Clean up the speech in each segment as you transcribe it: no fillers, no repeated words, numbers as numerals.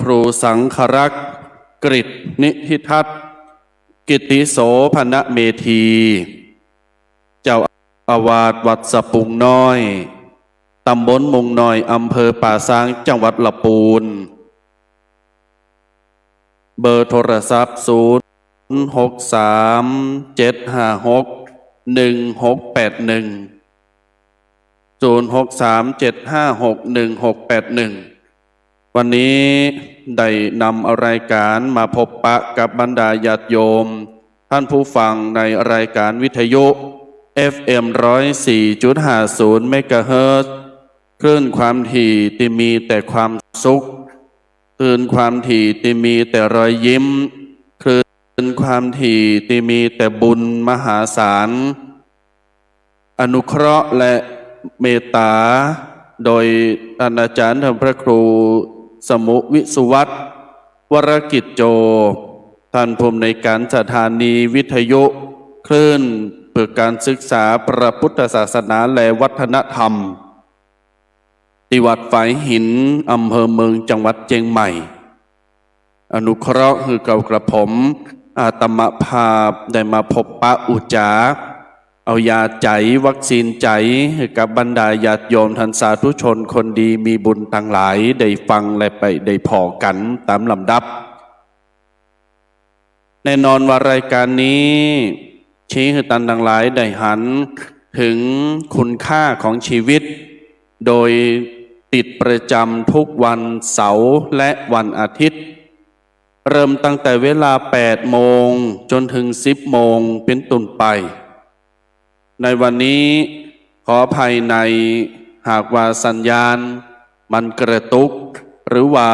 ครูสังครักษ์กฤษนิธิทัศน์กิตติโสพนเมธีเจ้าอาวาสวัดสะปุงน้อยตำบลมุงน้อยอำเภอป่าซางจังหวัดลำพูนเบอร์โทรศัพท์0637561681วันนี้ได้นำรายการมาพบปะกับบรรดาญาติโยมท่านผู้ฟังในรายการวิทยุ FM 104.50 เมกะเฮิรตซ์คลื่นความถี่ที่มีแต่ความสุขคลื่นความถี่ที่มีแต่รอยยิ้มคลื่นความถี่ที่มีแต่บุญมหาศาลอนุเคราะห์และเมตตาโดยท่านอาจารย์ท่านพระครูสมุวิสุวัตรวรกิจโจท่านผู้อำนวยการสถานีวิทยุคลื่นเพื่อการศึกษาพระพุทธศาสนาและวัฒนธรรมที่วัดฝายหินอำเภอเมืองจังหวัดเชียงใหม่อนุเคราะห์คือเก่ากระผมอาตมภาพได้มาพบปะอุจาเอายาใจวัคซีนใจให้กับบรรดาญาติโยมท่านสาธุชนคนดีมีบุญต่างหลายได้ฟังและไปได้พอกันตามลำดับแน่นอนว่ารายการนี้ชี้ให้ท่านทั้งหลายได้หันถึงคุณค่าของชีวิตโดยติดประจำทุกวันเสาร์และวันอาทิตย์เริ่มตั้งแต่เวลา 8 โมงจนถึง 10 โมงเป็นต้นไปในวันนี้ขออภัยในหากว่าสัญญาณมันกระตุกหรือว่า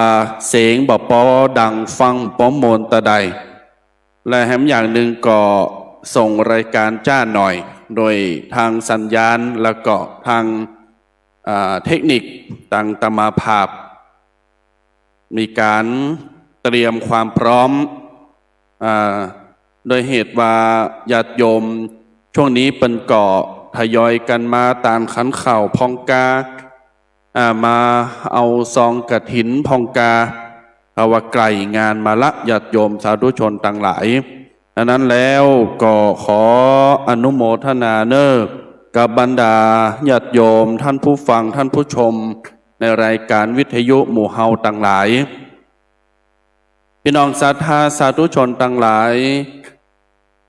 เสียงบ่ปอดังฟังป้อมโมนตะใดและแถมอย่างหนึ่งก็ส่งรายการจ้าหน่อยโดยทางสัญญาณแล้วก็ทางเทคนิคต่างตมาภาพมีการเตรียมความพร้อมโดยเหตุว่าญาติโยมช่วงนี้เป็นก่อทยอยกันมาตามขันเข่าพองกามาเอาซองกฐินพองกาเอาว่าไกลงานมาละญาติโยมสาธุชนต่างหลายดังนั้นแล้วก็ขออนุโมทนาเนอกับบรรดาญาติโยมท่านผู้ฟังท่านผู้ชมในรายการวิทยุหมู่เฮาต่างหลายพี่น้องศรัทธาสาธุชนต่างหลาย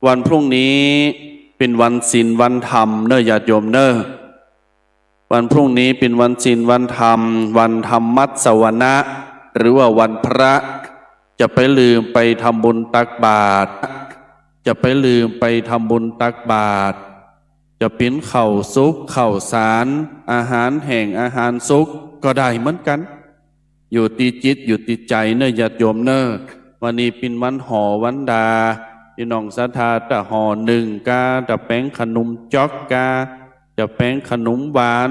วันพรุ่งนี้เป็นวันศีลวันธรรมเนอญาติโยมเนอวันพรุ่งนี้เป็นวันศีลวันธรรมวันธรรมมัสวนะหรือว่าวันพระจะไปลืมไปทำบุญตักบาตรจะไปลืมไปทำบุญตักบาตรจะปิ้นข้าวสุกข้าวสารอาหารแห้งอาหารสุกก็ได้เหมือนกันอยู่ที่จิตอยู่ที่ใจเนอญาติโยมเนอวันนี้เป็นวันห่อวันดาพี่น้องศรัทธาจะห่อหนึ่งกาจะแป้งขนมจ๊อกกาจะแป้งขนมหวาน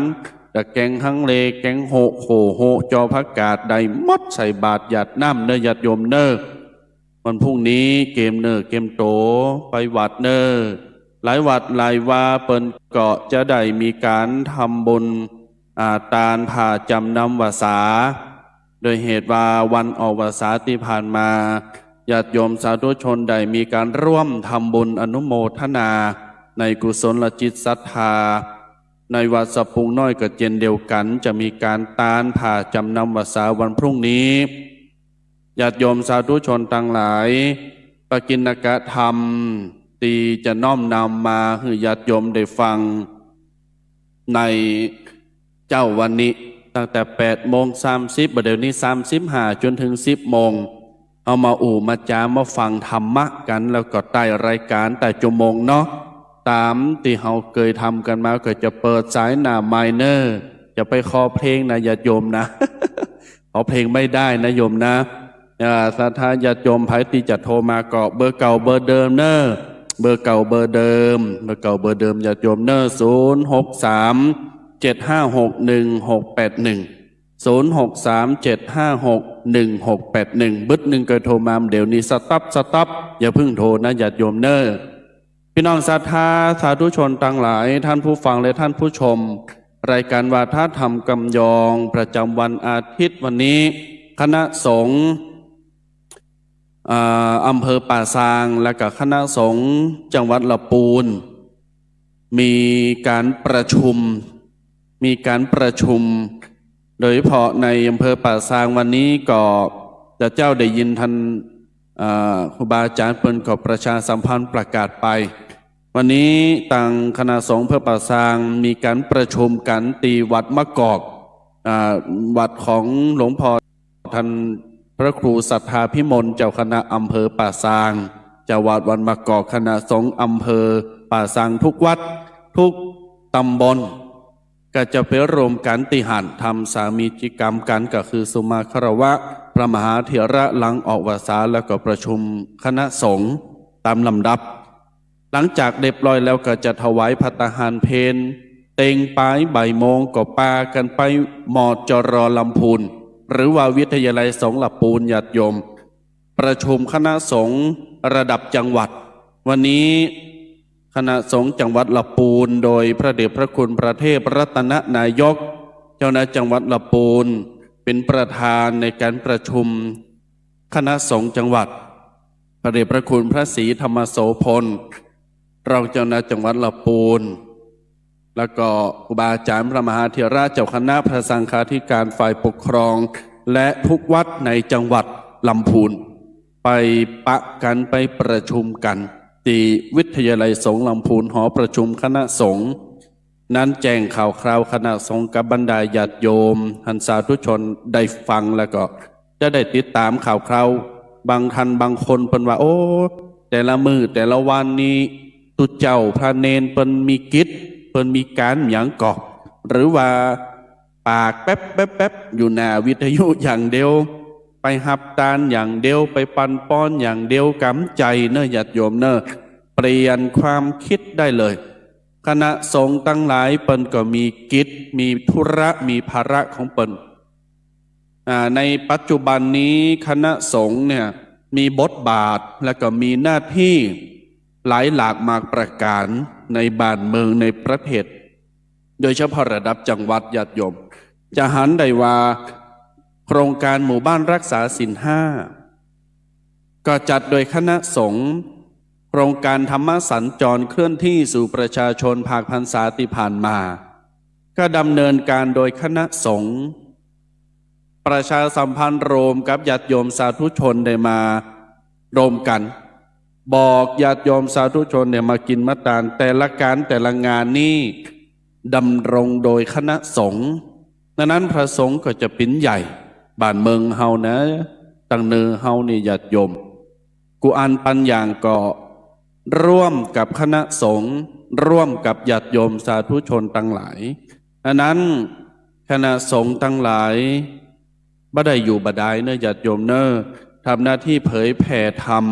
จะแกงฮังเลแกงโหโหจอผักกาดได้มดใส่บาตรหยาดน้ำเนอญาติโยมเนอวันพรุ่งนี้เกมเนอเกมโตไปวัดเนอหลายวัดหลายว่าเปิ้นเกาะจะได้มีการทำบุญตาลผ่าจำนำวาสาโดยเหตุว่าวันออกวาสาที่ผ่านมาญาติโยมสาธุชนได้มีการร่วมทำบุญอนุโมทนาในกุศลจิตศรัทธาในวัดสะพุงน้อยกับเจนเดียวกันจะมีการตาลผ่าจำนำวาสาวันพรุ่งนี้ญาติโยมสาธุชนต่างหลายปกิณกธรรมตีจะน้อมนำมาให้ญาติโยมได้ฟังในเจ้าวันนี้ตั้งแต่ 8:30 เดี๋ยวนี้35จนถึง 10 โมงเอามามาจามาฟังธรรมะกันแล้วก็ใต้รายการแต่ชั่วโมงเนาะตามที่เราเคยทำกันมาก็จะเปิดสายหน้าไมเนอร์จะไปขอเพลงนะญาติโยมนะ ขอเพลงไม่ได้นะโยมนะศรัทธาญาติโยมไผที่จะโทรมาก็เบอร์เก่าเบอร์เดิมเนอเบอร์เก่าเบอร์เดิมญาติโยมเนอ063-756-1681 บึดหนึ่งก็โทรมาเดี๋ยวนี้สต๊อปอย่าเพิ่งโทรนะญาติโยมเนอพี่น้องศรัทธาสาธุชนต่างหลายท่านผู้ฟังและท่านผู้ชมรายการวาทธรรมกำยองประจำวันอาทิตย์วันนี้ คณะสงฆ์อำเภอป่าซางและก็คณะสงฆ์จังหวัดลำพูนมีการประชุมโดยเฉพาะในอำเภอป่าซางวันนี้ก็จะเจ้าได้ยินท่านครูบาอาจารย์เปิ้นก็ประชาสัมพันธ์ประกาศไปวันนี้ทางคณะสงฆ์อำเภอป่าซางมีการประชุมกันตีวัดมะกอกวัดของหลวงพ่อท่านพระครูศรัทธาพิมลเจ้าคณะอำเภอป่าซางจังหวัดวันมะกอกคณะสงฆ์อำเภอป่าซางทุกวัดทุกตำบลก็จะไปรวมกันติหันทำสามีจิกรรมกันก็คือสุมาคารวะพระมหาเถระหลังออกวาสาแล้วก็ประชุมคณะสงฆ์ตามลำดับหลังจากเรียบร้อยแล้วก็จะถวายภัตตาหารเพลเต็งปลายบ่ายโมงก็ปากันไปมอจรลำพูนหรือว่าวิทยาลัยสงฆ์ลำพูนญาติโยมประชุมคณะสงฆ์ระดับจังหวัดวันนี้คณะสงฆ์จังหวัดลำพูนโดยพระเดชพระคุณพระเทพรัตนนายกเจ้าหน้าจังหวัดลำพูนเป็นประธานในการประชุมคณะสงฆ์จังหวัดพระเดชพระคุณพระศรีธรรมโสพลรองเจ้าหน้าจังหวัดลำพูนแล้วก็ครูบาอาจารย์พระมหาเถระเจ้าคณะพระสังฆาธิการฝ่ายปกครองและทุกวัดในจังหวัดลำพูนไปปะกันไปประชุมกันที่วิทยาลัยสงฆ์ลำพูนหอประชุมคณะสงฆ์นั้นแจ้งข่าวคราวคณะสงฆ์กับบรรดาญาติโยมหันสาธุชนได้ฟังแล้วก็จะได้ติดตามข่าวคราวบางท่านบางคนเป็นว่าโอ้แต่ละมือแต่ละวันนี้ตุเจ้าพระเนนเป็นมีกิจเป็นมีการหยังกอกหรือว่าปากแป๊บแป๊บแป๊บอยู่หน้าวิทยุอย่างเดียวไปหับตาลอย่างเดียวไปปันป้อนอย่างเดียวกำใจเนอะญาติโยมเนอะเปลี่ยนความคิดได้เลยคณะสงฆ์ตั้งหลายเปิ้นก็มีกิจมีธุระมีภาระของเปิ้นในปัจจุบันนี้คณะสงฆ์เนี่ยมีบทบาทและก็มีหน้าที่หลายหลากมากประการในบ้านเมืองในประเทศโดยเฉพาะระดับจังหวัดญาติโยมจะหันได้ว่าโครงการหมู่บ้านรักษาศีลห้าก็จัดโดยคณะสงฆ์โครงการธรรมสัญจรเคลื่อนที่สู่ประชาชนภาคพรรษาที่ผ่านมาก็ดำเนินการโดยคณะสงฆ์ประชาสัมพันธ์โรมกับญาติโยมสาธุชนได้มาโรมกันบอกญาติโยมสาธุชนเนี่ยมากินมัตตานแต่ละการแต่ละงานนี้ดำรงโดยคณะสงฆ์ดังนั้นพระสงฆ์ก็จะเป็นใหญ่บ้านเมืองเฮานะตั้งเนือเฮานี่ญาติโยมกูอ่านปัญญางก็ร่วมกับคณะสงฆ์ร่วมกับญาติโยมสาธุชนตั้งหลายดังนั้นคณะสงฆ์ตั้งหลายบ่ได้อยู่บ่ได้เนอะญาติโยมเนอะทำหน้าที่เผยแผ่ธรรม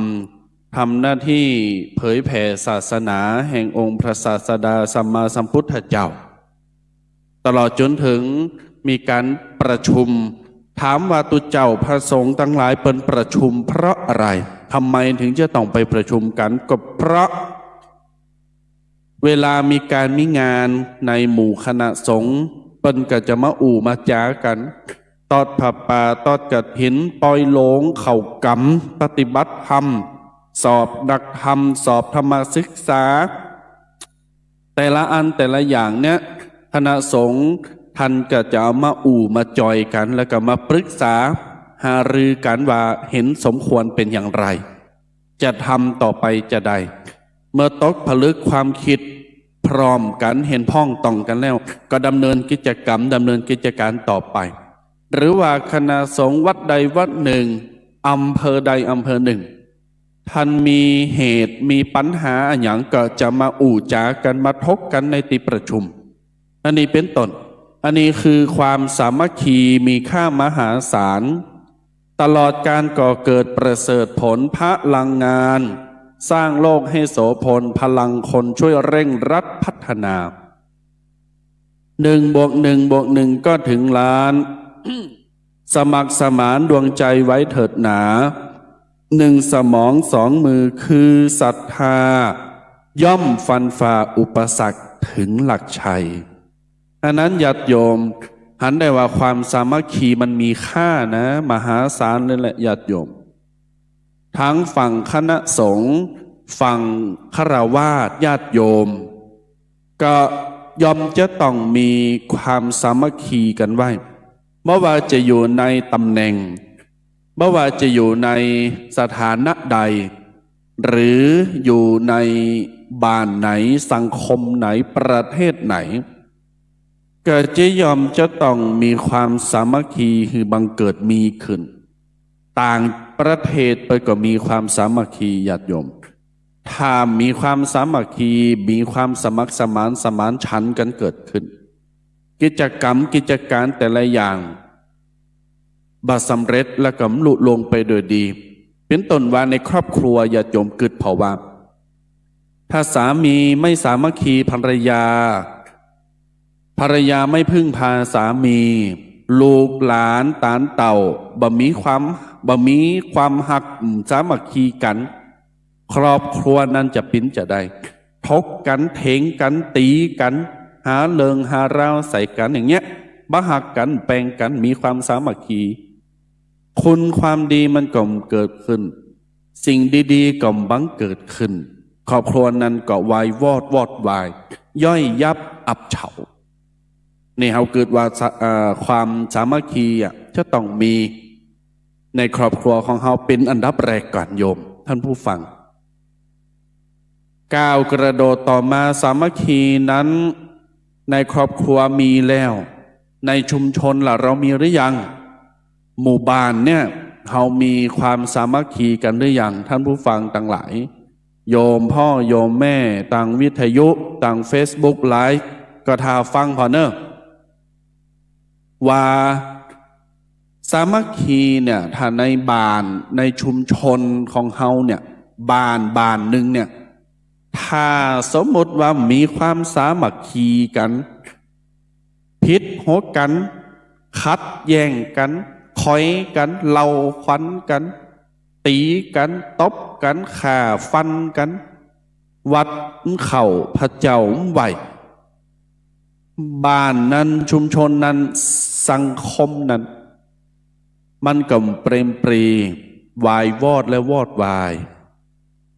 ทำหน้าที่เผยแผ่ศาสนาแห่งองค์พระศาสดาสัมมาสัมพุทธเจ้าตลอดจนถึงมีการประชุมถามว่าตุเจ้าพระสงฆ์ทั้งหลายเป็นประชุมเพราะอะไรทำไมถึงจะต้องไปประชุมกันก็เพราะเวลามีการมีงานในหมู่คณะสงฆ์เปิ้นก็จะมามาจากันตอดผับป่าตอดกฐินปล่อยโหลงเข่ากำปฏิบัติธรรมสอบดักธรรมสอบธรรมศึกษาแต่ละอันแต่ละอย่างเนี้ยคณะสงฆ์ท่านก็จะเอามามาจอยกันแล้วก็มาปรึกษาหารือกันว่าเห็นสมควรเป็นอย่างไรจะทำต่อไปจะได้เมื่อตกผลึกความคิดพร้อมกันเห็นพ้องต้องกันแล้วก็ดำเนินกิจกรรมดำเนินกิจการต่อไปหรือว่าคณะสงฆ์วัดใดวัดหนึ่งอำเภอใดอำเภอหนึ่งท่านมีเหตุมีปัญหาอย่างก็จะมาจากันมาทกกันในที่ประชุมอันนี้เป็นต้นอันนี้คือความสามัคคีมีค่ามหาศาลตลอดการก่อเกิดประเสริฐผลพลังงานสร้างโลกให้โสพลพลังคนช่วยเร่งรัดพัฒนา1+1+1ก็ถึงล้าน สมัครสมานดวงใจไว้เถิดหนา1 สมอง2 มือคือศรัทธาย่อมฟันฝ่าอุปสรรคถึงหลักชัยอันนั้นญาติโยม หันได้ว่าความสามัคคีมันมีค่านะมหาศาลเลยแหละญาติโยมทั้งฝั่งคณะสงฆ์ฝั่งฆราวาสญาติโยมก็ยอมจะต้องมีความสามัคคีกันไว้ไม่ว่าจะอยู่ในตำแหน่งไม่ว่าจะอยู่ในสถานะใดหรืออยู่ในบ้านไหนสังคมไหนประเทศไหนก็จะยอมจะต้องมีความสามัคคีคือบังเกิดมีขึ้นต่างประเทศไปก็มีความสามัคคีญาติโยมถ้ามีความสามัคคีมีความสมัครสมานสมานฉันท์กันเกิดขึ้นกิจกรรมกิจการแต่ละอย่างบาสำเร็จและก็ลุลงไปโดยดีเป็นต้นว่าในครอบครัวญาติโยมเกิดภาวะถ้าสามีไม่สามัคคีภรรยาไม่พึ่งพาสามีลูกหลานตานเต่าบ่มีความหักสามัคคีกันครอบครัวนั้นจะปิ้นจะได้ทกกันเถงกันตีกันหาเลิงหาราวใส่กันอย่างเงี้ยบ้าหักกันแปลงกันมีความสามัคคีคุณความดีมันก็เกิดขึ้นสิ่งดีๆก็บังเกิดขึ้นครอบครัวนั้นก็วายวอดวายย่อยยับอับเฉานี่เขาเกิดว่าความสามัคคีจะต้องมีในครอบครัวของเขาเป็นอันดับแรกก่อนโยมท่านผู้ฟังก้าวกระโดดต่อมาสามัคคีนั้นในครอบครัวมีแล้วในชุมชนล่ะเรามีหรือยังหมู่บ้านเนี่ยเรามีความสามัคคีกันหรือยังท่านผู้ฟังต่างหลายโยมพ่อโยมแม่ต่างวิทยุต่าง Facebook ไลฟ์ก็ทาฟังพอเนอะว่าสามัคคีเนี่ยถ้าในบ้านในชุมชนของเฮาเนี่ยบ้านหนึ่งเนี่ยถ้าสมมติว่ามีความสามัคคีกันพิษหัวกันคัดแย่งกันคอยกันเล่าขวัญกันตีกันตบกันข่าฟันกันวัดเข่าพระเจ้าไหวบ้านนั้นชุมชนนั้นสังคมนั้นมันก็เปรมปรีวายวอดและวอดวาย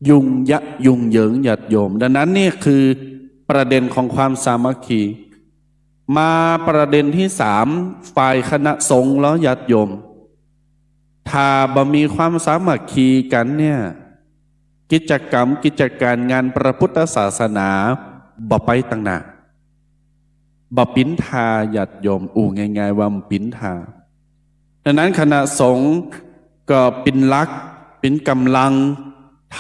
ยุ่งเหยิงหยัดโยมดังนั้นนี่คือประเด็นของความสามัคคีมาประเด็นที่สามฝ่ายคณะสงฆ์แล้วหยัดโยมถ้าบ่มีความสามัคคีกันเนี่ยกิจกรรมกิจการงานพระพุทธศาสนาบ่ไปตั้งหน้าบ่ปิ้นทาหยัดโยมง่ายๆว่าปิ้นทาดังนั้นคณะสงฆ์ก็เป็นหลักเป็นกำลัง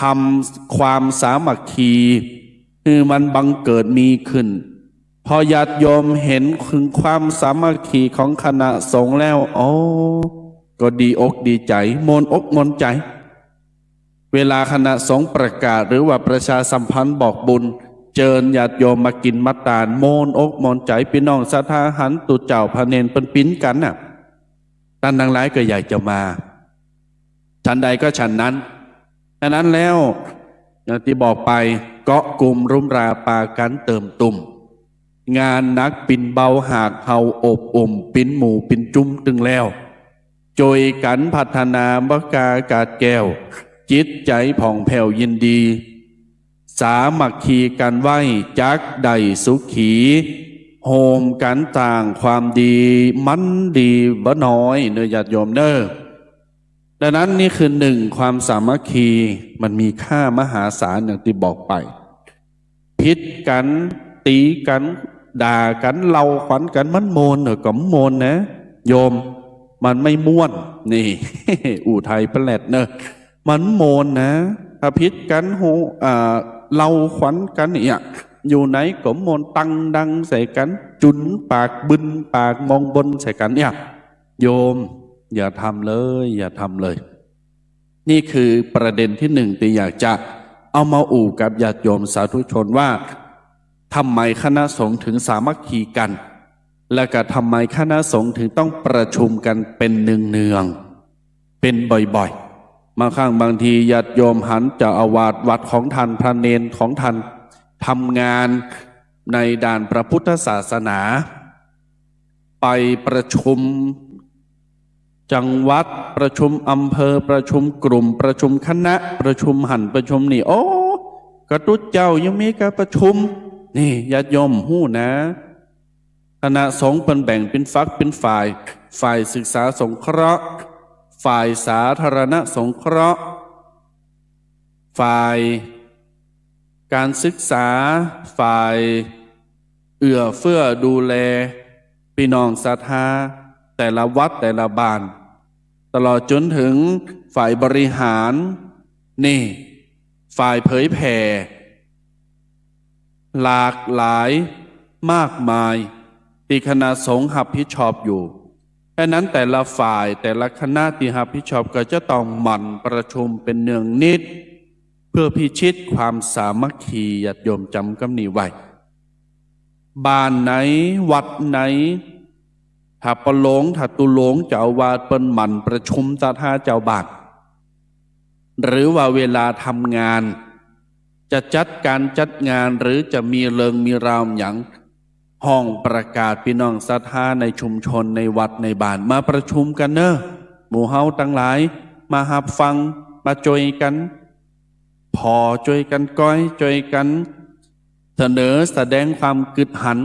ทำความสามัคคีคือมันบังเกิดมีขึ้นพอญาติโยมเห็นถึงความสามัคคีของคณะสงฆ์แล้วก็ดีอกดีใจมนอกมนใจเวลาคณะสงฆ์ประกาศหรือว่าประชาสัมพันธ์บอกบุญเจิญญาติโยมมากินมัตตาลมนอกมนใจพี่น้องศรัทธาหันตุเจ้าพระเนรเป็นปิ้นกันน่ะท่านทั้งหลายก็อยากจะมาฉันใดก็ฉันนั้นดังนั้นแล้วอย่างที่บอกไปเกาะกลุ่มรุมราปากันเติมตุ่มงานนักปิ่นเบาหากเฮาอบอุ่มปิ้นหมู่ปิ้นจุ้มตึงแล้วจอยกันพัฒนาบกากาดแก้วจิตใจผ่องแผ้วยินดีสามัคคีกันไว้จักใดสุขีโฮมกันต่างความดีมันดีบ่น้อยเนื้อญาติโยมเน้อดังนั้นนี่คือหนึ่งความสามัคคีมันมีค่ามหาศาลอย่างที่บอกไปพิษกันตีกันด่ากันเล่าขวัญกันมันโมนก็โมนนะโยมมันไม่ม่วนนี่ อู่ไทยแปลดเนอะมันโมนนะถ้าพิษกันเล่าขวัญกันเนี่ยอยู่ไหนก็โมนตังดังใส่กันจุนปากบึนปากมองบนใส่กันเนี่ยโยมอย่าทำเลยอย่าทำเลยนี่คือประเด็นที่หนึ่งที่อยากจะเอามาอู่กับญาติโยมสาธุชนว่าทำไมคณะสงฆ์ถึงสามัคคีกันและก็ทำไมคณะสงฆ์ถึงต้องประชุมกันเป็นเนืองๆเป็นบ่อยๆมาข้างบางทีญาติโยมหันเจ้าอาวาสวัดของท่านพระเนรของท่านทำงานในด่านพระพุทธศาสนา ไปประชุมจังหวัดประชุมอำเภอประชุมกลุ่มประชุมคณะประชุมหันประชุมนี่โอ้กระตุ้เจ้ายังมีการประชุมนี่ญาติโยมหู้นะคณะสงฆ์เป็นแบ่งเป็นฝักเป็นฝ่ายศึกษาสงเคราะห์ฝ่ายสาธารณสงเคราะห์ฝ่ายการศึกษาฝ่ายเอื้อเฟื้อดูแลพี่น้องศรัทธาแต่ละวัดแต่ละบ้านตลอดจนถึงฝ่ายบริหารนี่ฝ่ายเผยแผ่หลากหลายมากมายที่คณะสงฆ์รับผิดชอบอยู่แค่นั้นแต่ละฝ่ายแต่ละคณะที่รับผิดชอบก็จะต้องหมั่นประชุมเป็นเนืองนิดเพื่อพิชิตความสามัคคีญาติโยมจำกำนี้ไว้บ้านไหนวัดไหนถ้าประหลงถ้าตุหลงเจ้าอาวาสเปิ้นหมั่นประชุมศรัทธาเจ้าบ้านหรือว่าเวลาทำงานจะจัดการจัดงานหรือจะมีเริงมีราวอย่างห้องประกาศพี่น้องศรัทธาในชุมชนในวัดในบ้านมาประชุมกันเนอะหมู่เฮาทั้งหลายมาหับฟังมาจอยกันพอจอยกันก้อยจอยกันเสนอแสดงความกึดหัน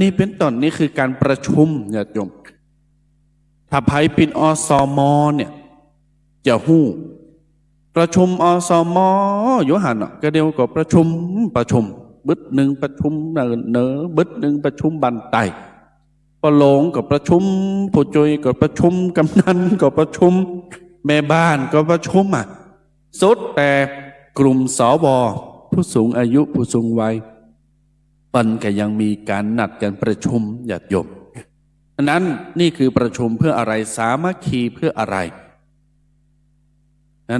นี่เป็นต้นนี่คือการประชุมญาติโยมถ้าไผเป็นอสมเนี่ยจะหู้ประชุมอสมอยู่หันก็เดียวกับประชุมบึดหนึ่งประชุมเนอบึดหนึ่งประชุมบันไตปะหลงกับประชุมผู้ช่วยกับประชุมกำนันกับประชุมแม่บ้านก็ประชุมสุดแต่กลุ่มสวผู้สูงอายุผู้สูงวัยปันก็ยังมีการนัดกันประชุมญาติโยมนั้นนี่คือประชุมเพื่ออะไรสามัคคีเพื่ออะไร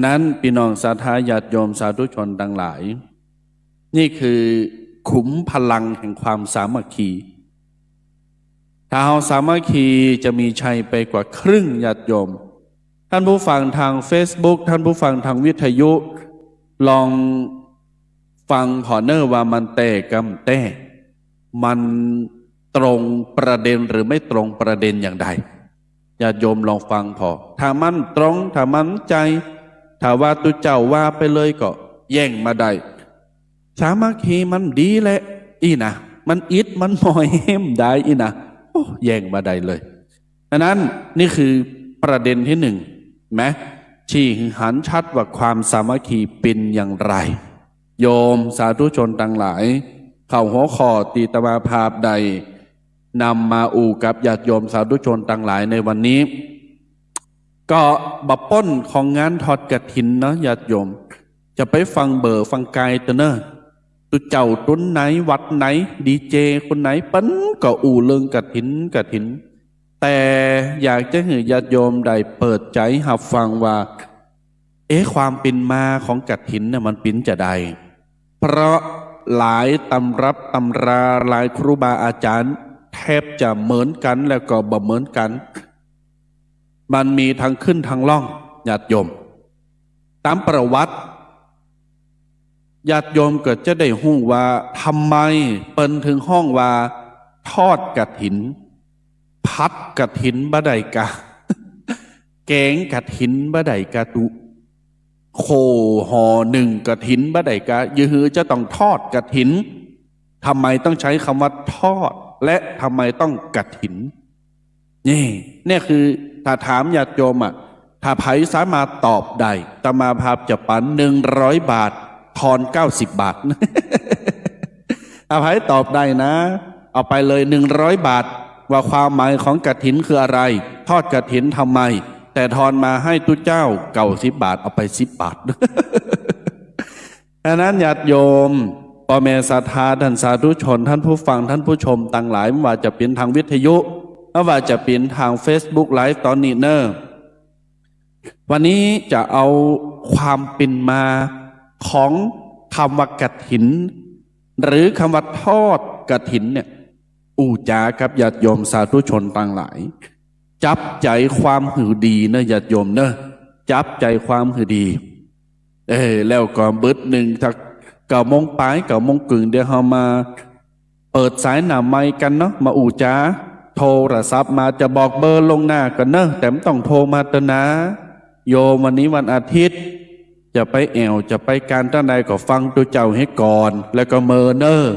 นั้นพี่น้องศรัทธาญาติโยมสาธุชนทั้งหลายนี่คือขุมพลังแห่งความสามัคคีถ้าเราสามัคคีจะมีชัยไปกว่าครึ่งญาติโยมท่านผู้ฟังทาง Facebook ท่านผู้ฟังทางวิทยุลองฟังพอเนอร์ว่ามันแตกกำแต้มันตรงประเด็นหรือไม่ตรงประเด็นอย่างใดญาติโยมลองฟังพอถ้ามันตรงถ้ามันใจถ้าว่าตุเจ้าว่าไปเลยก็แย่งมาได้สามัคคีมันดีแหละอีนะมันอิดมันหมอยเห็มได้อีนะโอ้แย่งมาได้เลยดังนั้นนี่คือประเด็นที่หนึ่งไหมชี้หันชัดว่าความสามัคคีเป็นอย่างไรโยมสาธุชนทั้งหลายเข้าหัวข้อตีตมาภาพใดนำมาอู่กับญาติโยมสาธุชนทั้งหลายในวันนี้ก็บับป้นของงานทอดกฐินนะญาติโยมจะไปฟังเบอร์ฟังไกลตัวเนอะตุเจ้าตุนไหนวัดไหนดีเจคนไหนปั้นก็อู่เรื่องกฐินแต่อยากจะให้ญาติโยมได้เปิดใจหับฟังว่าความเป็นมาของกฐินเนี่ยมันเป็นจะใดเพราะหลายตำรับตำราหลายครูบาอาจารย์แทบจะเหมือนกันแล้วก็บ่เหมือนกันมันมีทางขึ้นทางล่องญาติโยมตามประวัติญาติโยมก็จะได้หู้ว่าทำไมเปิ้นถึงห้องว่าทอดกฐินพัดกฐินบ่ได้กะ แกงกฐินบ่ได้กะตุโคห่อหนึ่งกฐินบ่ได้กะยือจะต้องทอดกฐินทำไมต้องใช้คำว่าทอดและทำไมต้องกฐินนี่คือถ้าถามญาติโยมถ้าไผสามารถตอบได้ตมาภาพจะปัน100 บาททอน90 บาท ถ้าไผตอบได้นะเอาไปเลย100 บาทว่าความหมายของกฐินคืออะไรทอดกฐินทำไมแต่ทอนมาให้ตุเจ้า90 บาทเอาไป10 บาท ดังนั้นญาติโยมพ่อแม่ศรัทธาท่านสาธุชนท่านผู้ฟังท่านผู้ชมต่างหลายไม่ว่าจะเป็นทางวิทยุไม่ว่าจะเป็นทาง Facebook Live ตอนนี้เนอะวันนี้จะเอาความเป็นมาของคำว่ากฐินหรือคำว่าทอดกฐินเนี่ยอู่จากับญาติโยมสาธุชนต่างหลายจับใจความหือดีนะญาติโยมเนอะจับใจความหือดีแล้วก็เบิดหนึ่งจาก9 โมงปลาย9 โมงกึ่งเดี๋ยวเรามาเปิดสายหน้าไมค์กันเนาะมาอู่จา โทรศัพท์มาจะบอกเบอร์ลงหน้ากันเนอะแต่ไม่ต้องโทรมาตนะโยมวันนี้วันอาทิตย์จะไปแอวจะไปการตั้งใดก็ฟังตัวเจ้าให้ก่อนแล้วก็เมอเนอร์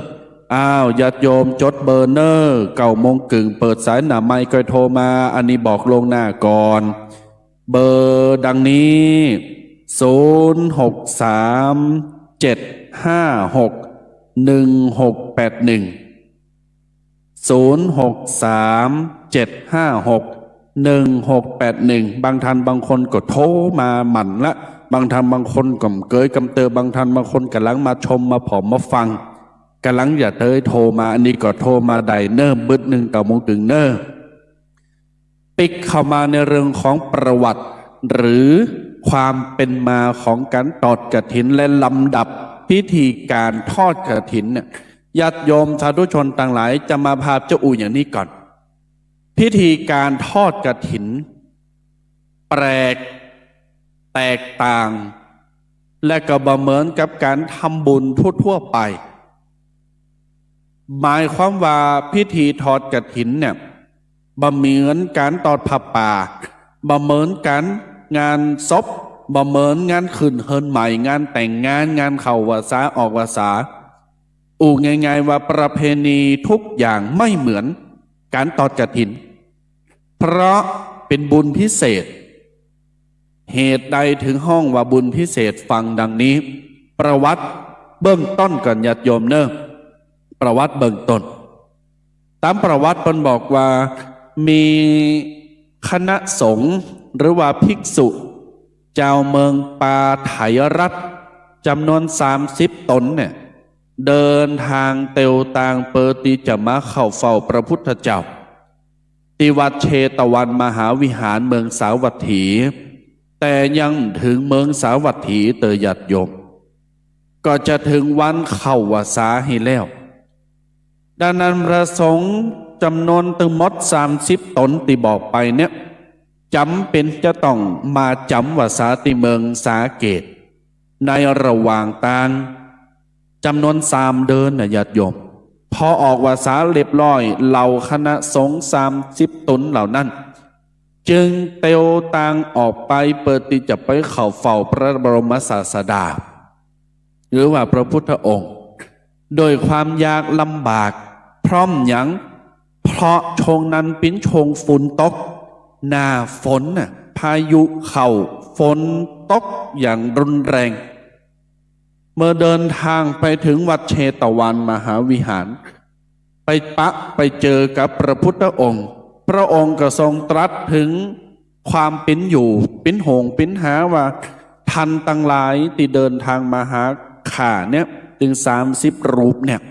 อ้าวญาติโยมจดเบอร์เนอร์9 โมงเปิดสายหน้าไมค์ก็โทรมาอันนี้บอกลงหน้าก่อนเบอร์ดังนี้0637561681 0637561681บางท่านบางคนก็โทรมาหมั่นละบางท่านบางคนก็เกยกำเตอบางท่านบางคนกำลังมาชมมาผอมมาฟังกำลังอย่าเตยโทรมาอันนี้ก็โทรมาได้เนิ่มบึด9 โมงเนิ่มปิกเข้ามาในเรื่องของประวัติหรือความเป็นมาของการทอดกฐินและลำดับพิธีการทอดกฐินเนี่ยญาติโยมสาธุชนต่างหลายจะมาพาเจ้าอู่อย่างนี้ก่อนพิธีการทอดกฐินแปลกแตกต่างและก็บ่เหมือนกับการทำบุญทั่วไปหมายความว่าพิธีทอดกฐินเนี่ยบ่เหมือนการทอดผ้าป่าบ่เหมือนการงานศพบ่เหมือนงานขึ้นเฮินใหม่งานแต่งงานงานเข้าวาสาออกวาสาง่ายๆว่าประเพณีทุกอย่างไม่เหมือนการทอดกฐินเพราะเป็นบุญพิเศษเหตุใดถึงห้องว่าบุญพิเศษฟังดังนี้ประวัติเบื้องต้นก่อนญาติโยมเนอะประวัติเบื้องต้นตามประวัติเพิ่นบอกว่ามีคณะสงฆ์หรือว่าภิกษุเจ้าเมืองปาไถรัฐจำนวน30 ตนเนี่ยเดินทางเตียวตางเปอตีจะมาเข้าเฝ้าพระพุทธเจ้าที่วัดเชตวันมหาวิหารเมืองสาวัตถีแต่ยังถึงเมืองสาวัตถีเตยญาติโยมก็จะถึงวันเข้าวาสาให้แล้วดังนั้นพระสงฆ์จำนวนตึงหมด30 ตนที่บอกไปเนี่ยจำเป็นจะต้องมาจำวาสาที่เมืองสาเกตในระหว่างต่างจำนวน3 เดือนนะญาติโยมพอออกวาสาเรียบร้อยเหล่าคณะสงฆ์30 ตนเหล่านั้นจึงเตียวตางออกไปเปิดที่จะไปเข้าเฝ้าพระบรมศาสดาหรือว่าพระพุทธองค์โดยความยากลำบากพร้อมหยังเพราะชงนั้นเป็นชงฝนตกหน้าฝนน่ะพายุเข้าฝนตกอย่างรุนแรงเมื่อเดินทางไปถึงวัดเชตวันมหาวิหารไปเจอกับพระพุทธองค์พระองค์ก็ทรงตรัสถึงความเป็นอยู่เป็นหงเป็นหาว่าท่านตั้งหลายที่เดินทางมาหาข้าเนี่ยถึง30 รูปเนี่ย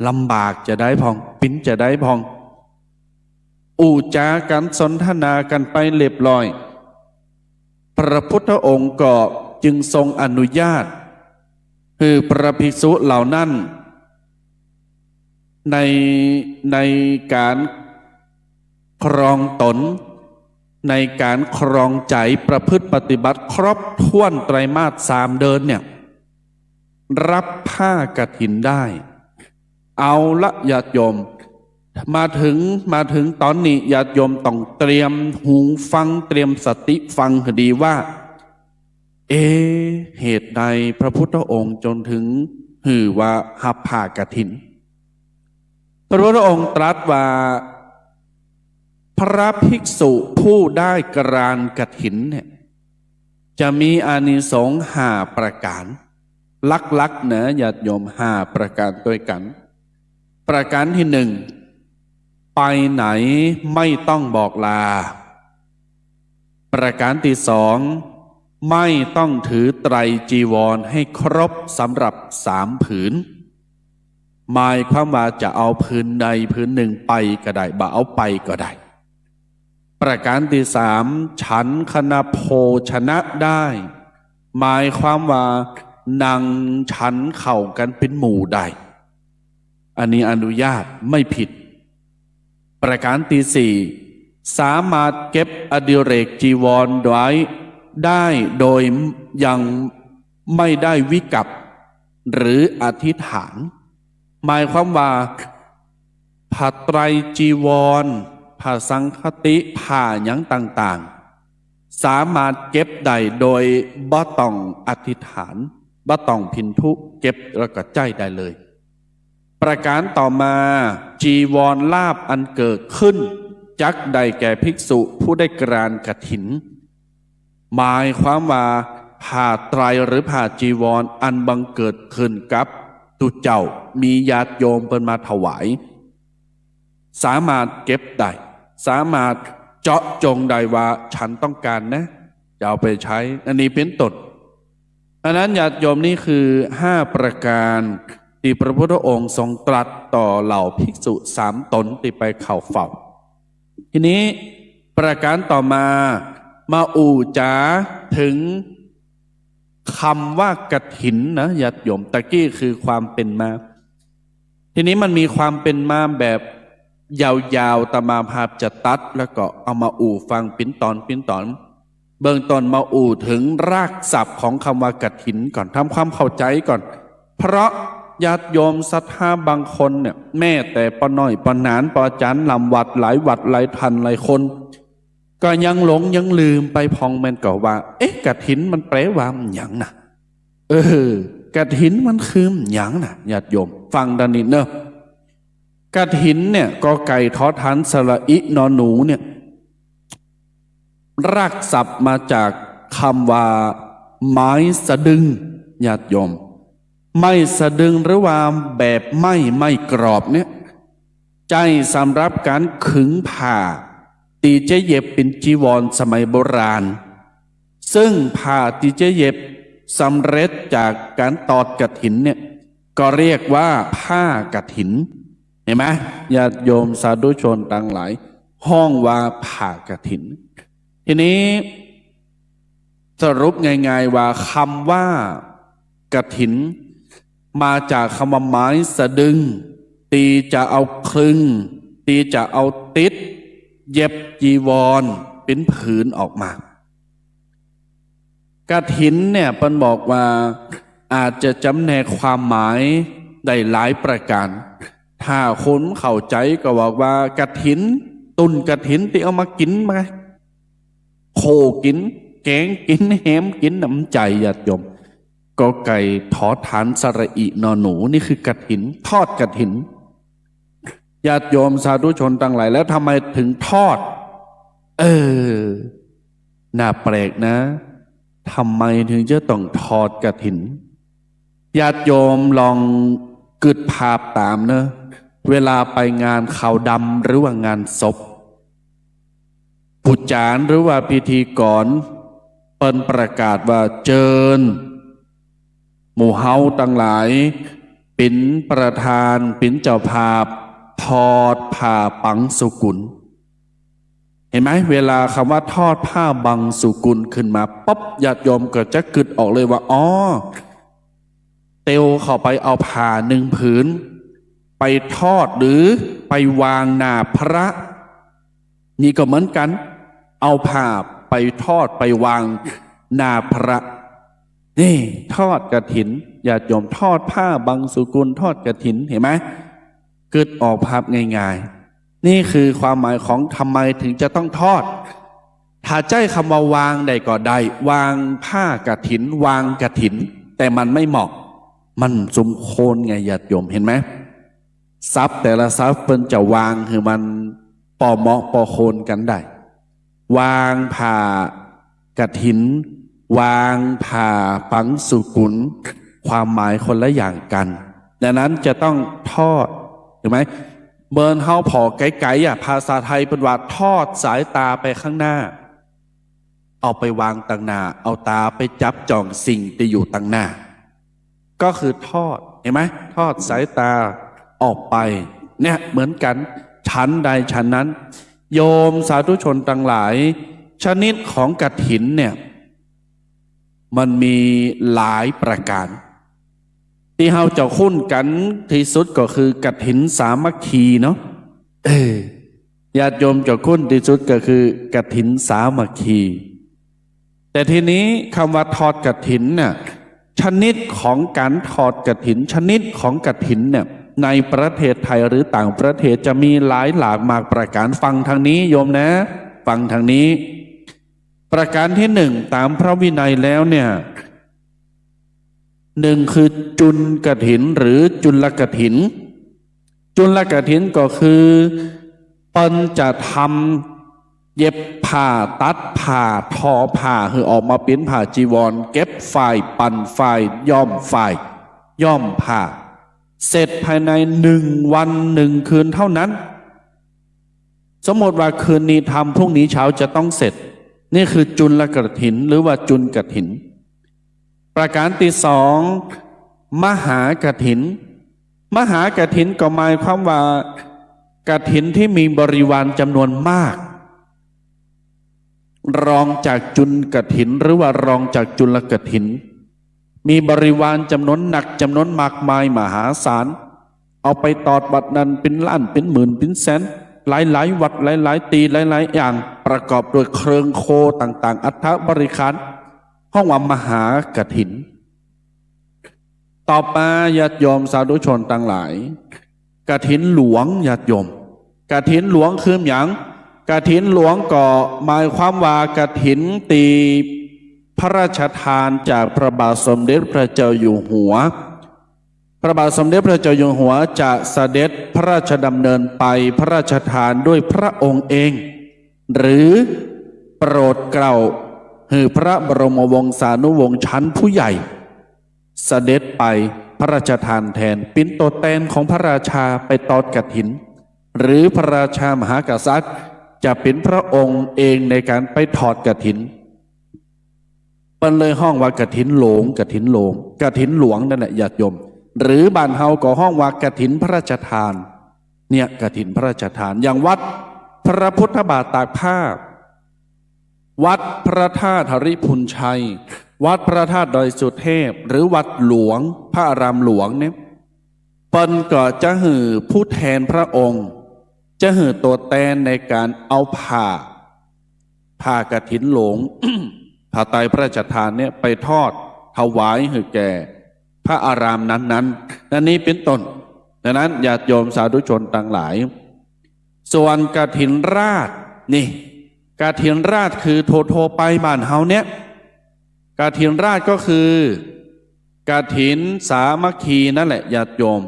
ลำบากจะได้พองปิ้นจะได้พองอูจากันสนทนากันไปเรียบร้อยพระพุทธองค์ก็จึงทรงอนุญาตคือพระภิกษุเหล่านั้นในการครองตนในการครองใจประพฤติปฏิบัติครบถ้วนไตรมาส3 เดือนเนี่ยรับผ้ากฐินได้เอาละญาติโยมมาถึงตอนนี้ญาติโยมต้องเตรียมหูฟังเตรียมสติฟังให้ดีว่าเหตุใดพระพุทธองค์จนถึงหือว่าหับผ้ากฐินพระพุทธองค์ตรัสว่าพระภิกษุผู้ได้กรานกฐินเนี่ยจะมีอานิสงส์5 ประการลักๆเนะญาติโยม5 ประการด้วยกันประการที่ 1ไปไหนไม่ต้องบอกลาประการที่ 2ไม่ต้องถือไตรจีวรให้ครบสำหรับ3 ผืนหมายความว่าจะเอาผืนใดผืนหนึ่งไปก็ได้บ่เอาไปก็ได้ประการที่ 3ฉันคณโภชนะได้หมายความว่านั่งฉันเข้ากันเป็นหมู่ได้อันนี้อนุญาตไม่ผิดประการที่ 4สามารถเก็บอดิเรกจีวรไว้ได้โดยยังไม่ได้วิกัปหรืออธิษฐานหมายความว่าผ้าไตรจีวร ผ้าสังฆติผ้าหยังต่างๆสามารถเก็บได้โดยบ่ต้องอธิษฐานบ่ต้องพินทุเก็บแล้วก็ใจได้เลยประการต่อมาจีวรลาภอันเกิดขึ้นจักใดแก่ภิกษุผู้ได้กรานกฐินหมายความว่าผ้าไตรหรือผ้าจีวรอันบังเกิดขึ้นกับตุเจ้ามีญาติโยมเปิ่นมาถวายสามารถเก็บได้สามารถเจาะจงได้ว่าฉันต้องการนะจะเอาไปใช้อันนี้เป็นต้นอันนั้นญาติโยมนี่คือ5ประการที่พระพุทธองค์ทรงตรัสต่อเหล่าภิกษุ3 ตนที่ไปเข้าเฝ้าทีนี้ประการต่อมาอู่จาถึงคำว่ากฐินนะญาติโยมตะกี้คือความเป็นมาทีนี้มันมีความเป็นมาแบบยาวๆตมาภาพจะตัดแล้วก็เอามาอู่ฟังปิ้นตอนเบื้องต้นมาอู่ถึงรากศัพท์ของคำว่ากฐินก่อนทำความเข้าใจก่อนเพราะญาติโยมศรัทธาบางคนเนี่ยแม่แต่ปน้อยปนานปอาจารย์ลำวัดหลายวัดหลายทันหลายคนก็ยังหลงยังลืมไปพองแม่นก็ว่ากฐินมันแปลว่าหยังนะกฐินมันคือหยังนะญาติโยมฟังดังนี้เนอะกฐินเนี่ยกอไก่ทอฐานสระอินอหนูเนี่ยรากศัพท์มาจากคำว่าไม้สะดึงญาติโยมไม้สะดึงหรือว่าแบบไม่กรอบเนี่ยใจสำหรับการขึงผ้าตีเจเย็บเป็นจีวรสมัยโบราณซึ่งผ้าตีเจเย็บสำเร็จจากการตอดกฐินเนี่ยก็เรียกว่าผ้ากฐินเห็นไหมญาติโยมสาธุชนต่างหลายห้องว่าผ้ากฐินทีนี้สรุปง่ายๆว่าคำว่ากฐินมาจากคำว่าไม้สะดึงตีจะเอาคลึงตีจะเอาติดเย็บจีวรเป็นผืนออกมากฐินเนี่ยเปิ้นบอกว่าอาจจะจำแนกความหมายได้หลายประการถ้าคนเข้าใจก็บอกว่ากฐินตุนกฐินที่เอามากินมาโคกินแกงกินแหมกินน้ำใจญาติโยมก็ไก่ทอฐานสระอินอหนูนี่คือกฐินทอดกฐินญาติโยมสาธุชนต่างหลายแล้วทำไมถึงทอดน่าแปลกนะทำไมถึงจะต้องทอดกฐินญาติโยมลองกึดภาพตามเนอะเวลาไปงานขาวดำหรือว่างานศพผู้จารหรือว่าพิธีกรเปิ้นประกาศว่าเจิญหมู่เฮาตั้งหลายเป็นประธานเป็นเจ้าภาพทอดผ้าปังสุกุลเห็นไหมเวลาคำว่าทอดผ้าบังสุกุลขึ้นมาป๊บญาติโยมก็จะกึดออกเลยว่าเตียวเข้าไปเอาผ้า1 ผืนไปทอดหรือไปวางหน้าพระนี่ก็เหมือนกันเอาผ้าไปทอดไปวางหน้าพระนี่ทอดกฐินญาติโยมทอดผ้าบังสุกุลทอดกฐินเห็นไหมเกิดออกภาพง่ายๆนี่คือความหมายของทำไมถึงจะต้องทอดถ้าใจคำว่าวางใดก็ได้วางผ้ากฐินวางกฐินแต่มันไม่เหมาะมันสมโคนไงญาติโยมเห็นไหมซับแต่ละซับเปิ้นจะวางคือมันปอเหมาะปอโคนกันได้วางผ้ากฐินวางผ้าปังสุกุลความหมายคนละอย่างกันดังนั้นจะต้องทอดเห็นไหมเบิร์นเฮาพอไกลๆภาษาไทยเป็นว่าทอดสายตาไปข้างหน้าเอาไปวางต่างหน้าเอาตาไปจับจ้องสิ่งที่อยู่ต่างหน้าก็คือทอดเห็นไหมทอดสายตาออกไปเนี่ยเหมือนกันชั้นใดชั้นนั้นโยมสาธุชนต่างหลายชนิดของกฐินเนี่ยมันมีหลายประการที่เราจะคุ้นกันที่สุดก็คือกฐินสามัคคีเนาะญาติโยมจะคุ้นที่สุดก็คือกฐินสามัคคีแต่ทีนี้คำว่าทอดกฐินเนี่ยชนิดของการทอดกฐินชนิดของกฐินเนี่ย ในประเทศไทยหรือต่างประเทศจะมีหลายหลากมากประการฟังทางนี้โยมนะฟังทางนี้ประการที่หนึ่งตามพระวินัยแล้วเนี่ยหนึ่งคือจุลกฐินหรือจุลกฐินจุลกฐินก็คือเปิ้นจะทำเย็บผ้าตัดผ้าทอผ้าคือออกมาเป็นผ้าจีวรเก็บฝ่ายปั่นฝ่ายย้อมฝ่ายย้อมผ้าเสร็จภายใน1 วัน 1 คืนเท่านั้นสมมติว่าคืนนี้ทำพรุ่งนี้เช้าจะต้องเสร็จนี่คือจุลกฐินหรือว่าจุลกฐินประการที่สองมหากฐินมหากฐินก็หมายความว่ากฐินที่มีบริวารจำนวนมากรองจากจุลกฐินหรือว่ารองจากจุลกฐินมีบริวารจำนวนหนักจำนวนมากมายมหาศาลเอาไปตอดบัตรนั้นเป็นล้านเป็นหมื่นเป็นแสนหลายๆวัดหลายๆตีหลายๆอย่างประกอบด้วยเครื่องโคต่างๆอัฐบริขารห้องว่ามหากฐินต่อมาญาติโยมสาธุชนต่างหลายกฐินหลวงญาติโยมกฐินหลวงคืออย่างกฐินหลวงก็หมายความว่ากฐินตีพระราชทานจากพระบาทสมเด็จพระเจ้าอยู่หัวพระบาทสมเด็จพระเจ้าอยู่หัวจะเสด็จพระราชดำเนินไปพระราชทานด้วยพระองค์เองหรือโปรดเกล้าให้พระบรมวงศานุวงศ์ชั้นผู้ใหญ่เสด็จไปพระราชทานแทนเป็นตัวแทนของพระราชาไปตอดกฐินหรือพระราชามหากษัตริย์จะเป็นพระองค์เองในการไปถอดกฐินเป็นเลยห้องว่ากฐินหลวงกฐินหลวงกฐินหลวงนั่นแหละญาติโยมหรือบ้านเฮาก็ห้องว่ากฐินพระราชทานเนี่ยกฐินพระราชทานอย่างวัดพระพุทธบาทตากผ้าวัดพระธาตุหริพุนชัยวัดพระธาตุดอยสุเทพหรือวัดหลวงพระอารามหลวงเนี่ยเปิ้นก็จะหือผู้แทนพระองค์จะหือตัวแทนในการเอาผ้ากฐินหลวง ผ้าไตรพระราชทานเนี่ยไปทอดถวายให้แก่พระอารามนั้นๆนั่นนี้เป็นต้นดังนั้นญาติโยมสาธุชนต่างหลายส่วนกฐินราชนี่กฐินราชคือโทไปบ้านเฮาเนี่ยกฐินราชก็คือกฐินสามัคคีนั่นแหละญาติโยม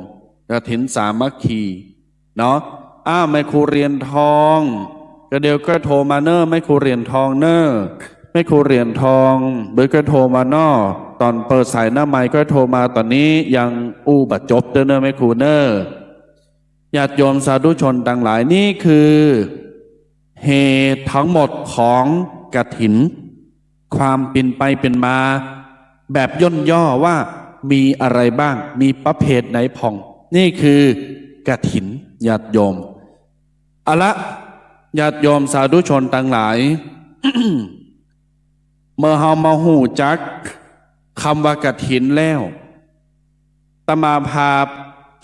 กฐินสามัคคีเนาะแม่ครูเรียนทองก็เดี๋ยวก็โทรมาเนอะแม่ครูเรียนทองเนอะแม่ครูเรียนทองเบิร์ก็โทรมาเนอะตอนเปิดสายหน้าไมค์ก็โทรมาตอนนี้ยังบัดจบเด้อเนอะแม่ครูเนอะญาติโยมสาธุชนต่างหลายนี่คือเหตุทั้งหมดของกฐินความเป็นไปเป็นมาแบบย่นย่อว่ามีอะไรบ้างมีประเภทไหนผ่องนี่คือกฐินญาติโยมเอาละญาติโยมสาธุชนต่างหลาย เมื่อเฮามาหูจักคำว่ากฐินแล้วตมาภาพ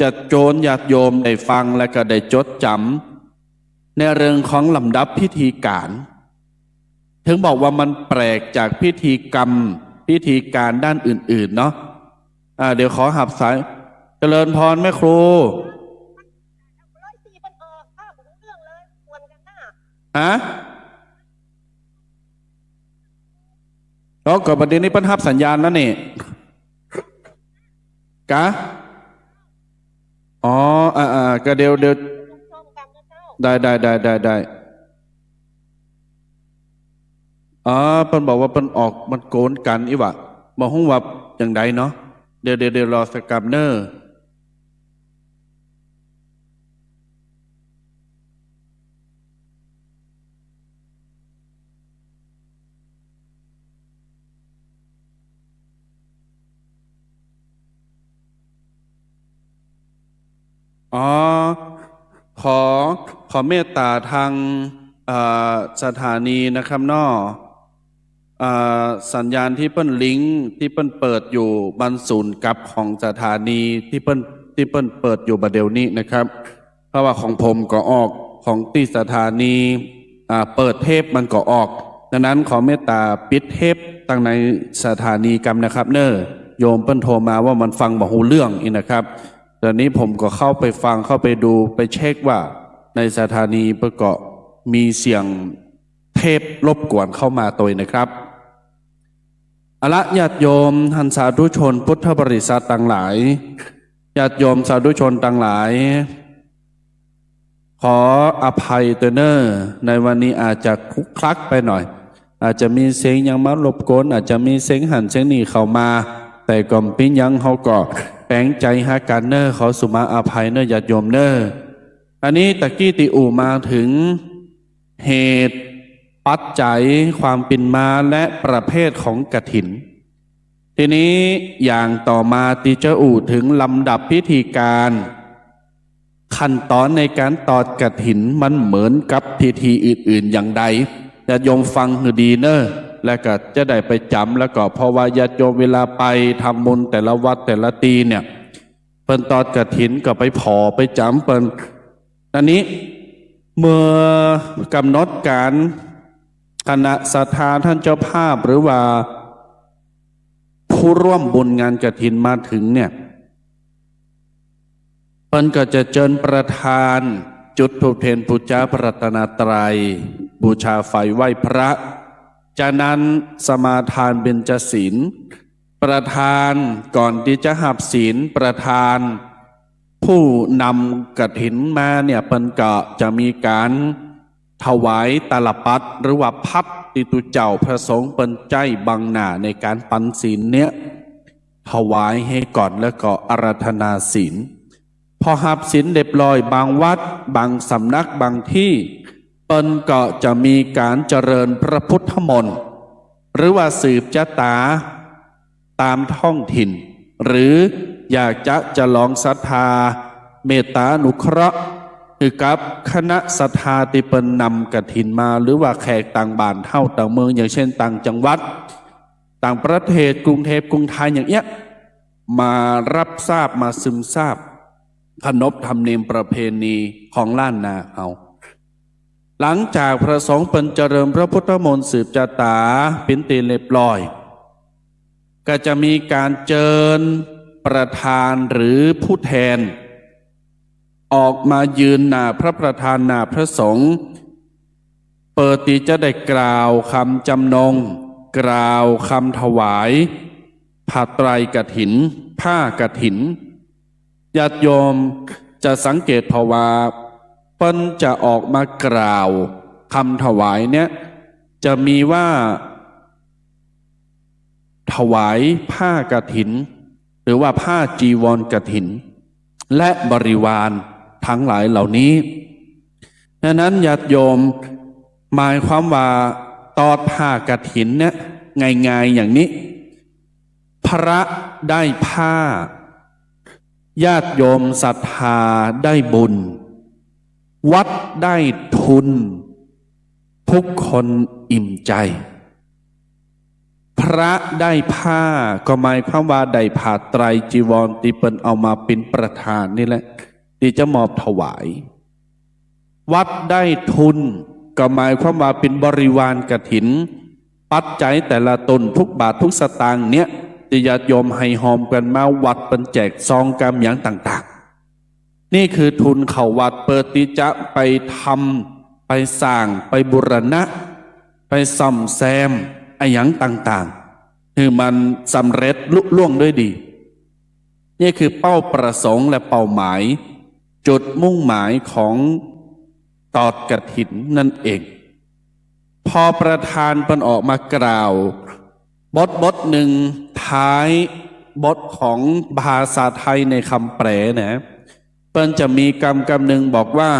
จะโจรญาติโยมได้ฟังและก็ได้จดจำในเรื่องของลำดับพิธีการถึงบอกว่ามันแปลกจากพิธีกรรมพิธีการด้านอื่นๆเนาะเดี๋ยวขอหับสายเจริญพรแม่ครูฮะแล้วก่อนประเด็นนี้ปัญหาสัญญาณแล้วนี่กะก็เดี๋ยวได้เพิ่นบอกว่าเพิ่นออกมันโกนกันอีวะบอกห้องว่าอย่างใดเนาะเดี๋ยวรอสกัมเนอร์ขอเมตตาทางสถานีนะครับน้อสัญญาณที่เปิ้นลิงก์ที่เปิ้นเปิดอยู่บรรศูนย์กับของสถานีที่เปิ้นเปิดอยู่บัดเดี๋ยวนี้นะครับเพราะว่าของผมก็ออกของที่สถานีเปิดเทปมันก็ออกดังนั้นขอเมตตาปิดเทปตั้งในสถานีกันนะครับเนอโยมเปิ้นโทรมาว่ามันฟังบ่ฮู้เรื่องอีกนะครับ ตอนนี้ผมก็เข้าไปฟังเข้าไปดูไปเช็คว่าในสถานีประกอบมีเสียงเทพรบกวนเข้ามาตัวนะครับเอาละญาติโยมท่านสาธุชนพุทธบริษัทต่างหลายญาติโยมสาธุชนต่างหลายขออภัยตัวเนอร์ในวันนี้อาจจะคลุกคลักไปหน่อยอาจจะมีเสียงยังมารบกวนอาจจะมีเสียงหันเสียงนี่เข้ามาแต่ก่อนปิ้งยังเขาก็แปลงใจหากันเนอร์ขอสุมาอภัยเนอร์ญาติโยมเนอร์อันนี้ตะกี้ติอูมาถึงเหตุปัจจัยความเป็นมาและประเภทของกฐินทีนี้อย่างต่อมาติจะอูถึงลำดับพิธีการขั้นตอนในการตอดกฐินมันเหมือนกับพิธีอื่นๆอย่างใดญาติโยมฟังให้ดีเนอะและก็จะได้ไปจำแล้วก็เพราะว่าญาติโยมเวลาไปทำบุญแต่ละวัดแต่ละตีเนี่ยเปิ้นตอดกฐินก็ไปผอไปจำเปิ้นอันนี้เมื่อกำหนดการคณะศรัทธาท่านเจ้าภาพหรือว่าผู้ร่วมบุญงานกฐินมาถึงเนี่ยเพิ่นก็จะเชิญประธานจุดธูปเทียนบูชาพระรัตนตรัยบูชาไฟไหว้พระจากนั้นสมาทานเบญจศีลประธานก่อนที่จะหับศีลประธานผู้นำกฐินมาเนี่ยเพิ่นก็จะมีการถวายตาลปัดหรือว่าพัดติตุเจ้าพระสงฆ์เปิ้นใจบังหน้าในการปันศีลเนี่ยถวายให้ก่อนแล้วก็อาราธนาศีลพอหับศีลเรียบร้อยบางวัดบางสำนักบางที่เปิ้นก็จะมีการเจริญพระพุทธมนต์หรือว่าสืบชะตาตามท้องถิ่นหรืออยากจะลองศรัทธาเมตตาอนุเคราะห์คือกับคณะศรัทธาที่เปิ้นนำกฐินมาหรือว่าแขกต่างบ้านเท่าต่างเมืองอย่างเช่นต่างจังหวัดต่างประเทศกรุงเทพกรุงไทยอย่างเงี้ยมารับทราบมาซึมทราบขนบธรรมเนียมประเพณีของล้านนาเอาหลังจากพระสงฆ์เปิ้นเจริญพระพุทธมนต์สืบชะตาเป็นตีเรียบร้อยก็จะมีการเชิญประธานหรือผู้แทนออกมายืนหน้าพระประธานหน้าพระสงฆ์เปิดที่จะได้กล่าวคำจำนงกล่าวคำถวายผ้าไตรกฐินผ้ากฐินญาติโยมจะสังเกตเพราะว่าเปิ้นจะออกมากล่าวคำถวายเนี่ยจะมีว่าถวายผ้ากฐินหรือว่าผ้าจีวรกฐินและบริวารทั้งหลายเหล่านี้ดังนั้นญาติโยมหมายความว่าตอดผ้ากฐินเนี่ยง่ายๆอย่างนี้พระได้ผ้าญาติโยมศรัทธาได้บุญวัดได้ทุนทุกคนอิ่มใจพระได้ผ้าก็หมายความว่าได้ผ้าไตรจีวรที่เปิ้นเอามาเป็นประธานนี่แหละที่จะมอบถวายวัดได้ทุนก็หมายความว่าเป็นบริวารกฐินปัจจัยแต่ละตนทุกบาททุกสตางค์เนี่ยที่ญาติโยมให้หอมกันมาวัดเป็นแจกซองกำอย่างต่างๆนี่คือทุนเข้าวัดเปิดที่จะไปทำไปสร้างไปบูรณะไปซ่อมแซมอย่างต่างๆคือมันสำเร็จลุล่วงด้วยดีนี่คือเป้าประสงค์และเป้าหมายจุดมุ่งหมายของตอดกฐินนั่นเองพอประธานเปิ้นออกมากล่าวบทหนึ่งท้ายบทของภาษาไทยในคำแปลนะเปิ้นจะมีคำหนึ่งบอกว่า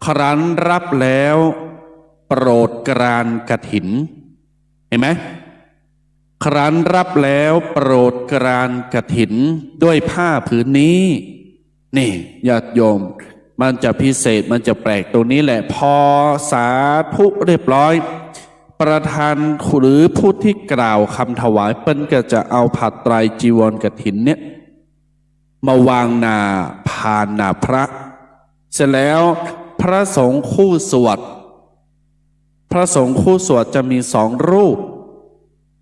ครั้นรับแล้วโปรดกรานกฐินเห็นไหมครั้นรับแล้วโปรดกรานกฐินด้วยผ้าผืนนี้นี่ญาติโยมมันจะพิเศษมันจะแปลกตรงนี้แหละพอสาธุเรียบร้อยประธานหรือผู้ที่กล่าวคำถวายเปิ้นก็จะเอาผ้าไตรจีวรกฐินเนี่ยมาวางหน้าพานหน้าพระเสร็จแล้วพระสงฆ์คู่สวดพระสงฆ์คู่สวดจะมีสองรูป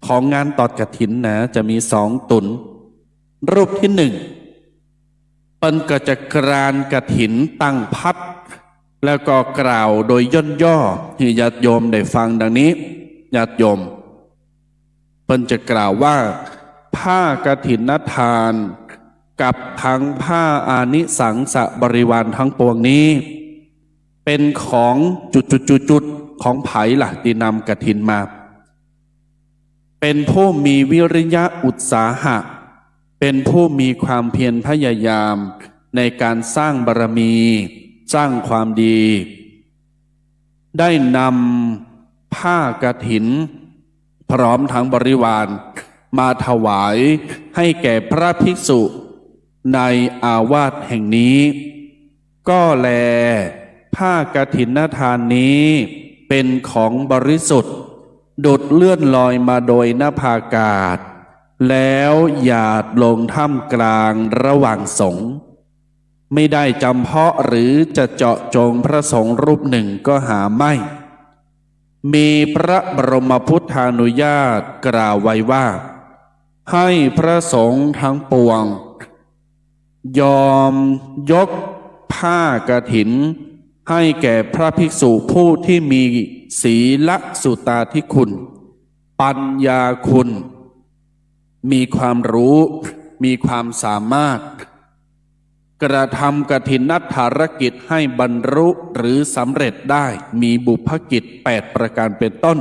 ของงานตอดกฐินนะจะมีสองตุนรูปที่หนึ่ง เปิ้นก็จะกรานกฐินตั้งพัดแล้วก็กล่าวโดยย่นย่อให้ญาติโยมได้ฟังดังนี้ญาติโยมเปิ้นจะกล่าวว่าผ้ากฐินทานกับทั้งผ้าอานิสังสบริวารทั้งปวงนี้เป็นของจุดของไผ่ล่ะที่นำกฐินมาเป็นผู้มีวิริยะอุตสาหะเป็นผู้มีความเพียรพยายามในการสร้างบารมีสร้างความดีได้นำผ้ากฐินพร้อมทั้งบริวารมาถวายให้แก่พระภิกษุในอาวาสแห่งนี้ก็แลผ้ากฐินทานนี้เป็นของบริสุทธิ์ดุจเลื่อนลอยมาโดยนภาอากาศแล้วหยาดลงท่ามกลางระหว่างสงฆ์ไม่ได้จำเพาะหรือจะเจาะจงพระสงฆ์รูปหนึ่งก็หาไม่มีพระบรมพุทธานุญาตกล่าวไว้ว่าให้พระสงฆ์ทั้งปวงยอมยกผ้ากฐินให้แก่พระภิกษุผู้ที่มีศีลสุตาธิคุณปัญญาคุณมีความรู้มีความสามารถกระทำกฐินภารกิจให้บรรลุหรือสำเร็จได้มีบุพกิจ8ประการเป็นต้น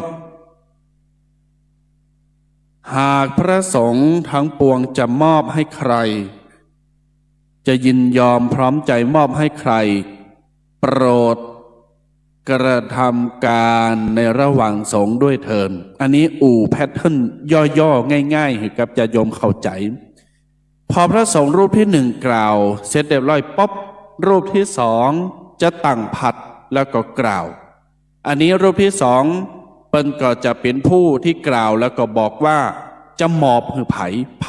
หากพระสงฆ์ทั้งปวงจะมอบให้ใครจะยินยอมพร้อมใจมอบให้ใครโปรดกระทำการในระหว่างสงฆ์ด้วยเถิดอันนี้แพทเทิร์นย่อๆง่ายๆให้กับญาติโยมเข้าใจพอพระสงฆ์รูปที่หนึ่งกล่าวเสร็จเรียบร้อยป๊อบรูปที่สองจะตั้งผัดแล้วก็กล่าวอันนี้รูปที่สองเปิ้นก็จะเป็นผู้ที่กล่าวแล้วก็บอกว่าจะมอบให้ไผ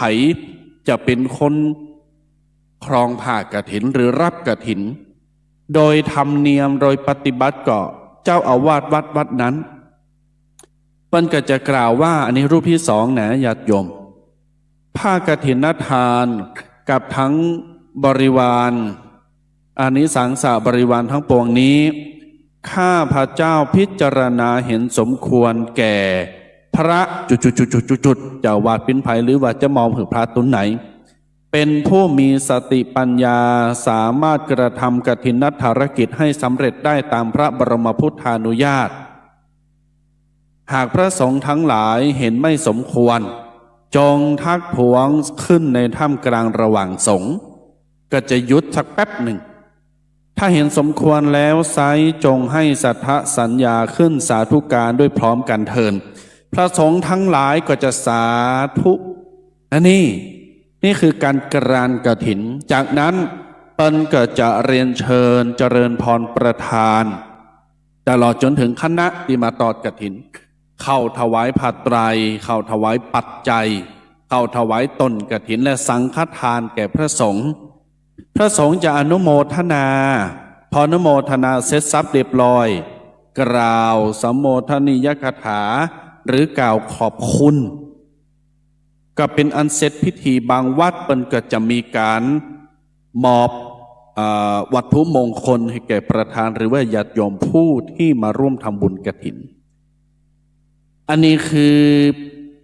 จะเป็นคนครองผ้ากฐินหรือรับกฐินโดยธรรมเนียมโดยปฏิบัติก็เจ้าอาวาสวัดนั้นเปิ้นก็จะกล่าวว่าอันนี้รูปที่สองนะญาติโยมผ้ากฐินทานกับทั้งบริวารอานิสังสบริวารทั้งปวงนี้ข้าพระเจ้าพิจารณาเห็นสมควรแก่พระจะวาดปิ้นไผ่หรือว่าจะมองถึงพระตุนไหนเป็นผู้มีสติปัญญาสามารถกระทำกฐินภารกิจให้สำเร็จได้ตามพระบรมพุทธานุญาตหากพระสงฆ์ทั้งหลายเห็นไม่สมควรจงทักท้วงขึ้นในท่ามกลางระหว่างสงฆ์ก็จะหยุดสักแป๊บหนึ่งถ้าเห็นสมควรแล้วไซจงให้สัทธสัญญาขึ้นสาธุการด้วยพร้อมกันเถิดพระสงฆ์ทั้งหลายก็จะสาธุนี่คือการกรานกฐินจากนั้นเปิ้นก็จะเรียนเชิญเจริญพรประธานตลอดจนถึงคณะที่มาตอดกฐินเข้าถวายผ้าไตรเข้าถวายปัจจัยเข้าถวายต้นกฐินและสังฆทานแก่พระสงฆ์พระสงฆ์จะอนุโมทนาพออนุโมทนาเสร็จสับเรียบร้อยกล่าวสัมโมทนียคถาหรือกล่าวขอบคุณก็เป็นอันเสร็จพิธีบางวัดมันก็จะมีการมอบวัตถุมงคลให้แก่ประธานหรือว่าญาติโยมผู้ที่มาร่วมทำบุญกฐินอันนี้คือ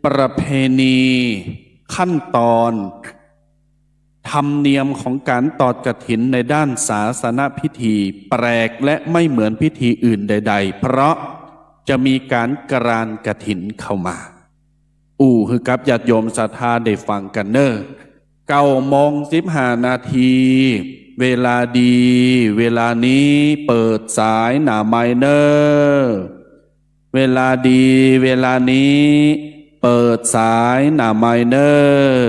ประเพณีขั้นตอนธรรมเนียมของการตอดกฐินในด้านศาสนพิธีแปลกและไม่เหมือนพิธีอื่นใดๆเพราะจะมีการกรานกฐินเข้ามาคือกับญาติโยมศรัทธาได้ฟังกันเนอะ9:15 เวลาดีเวลานี้เปิดสายหนาไมเนอร์เวลาดีเวลานี้เปิดสายหนาไมเนอร์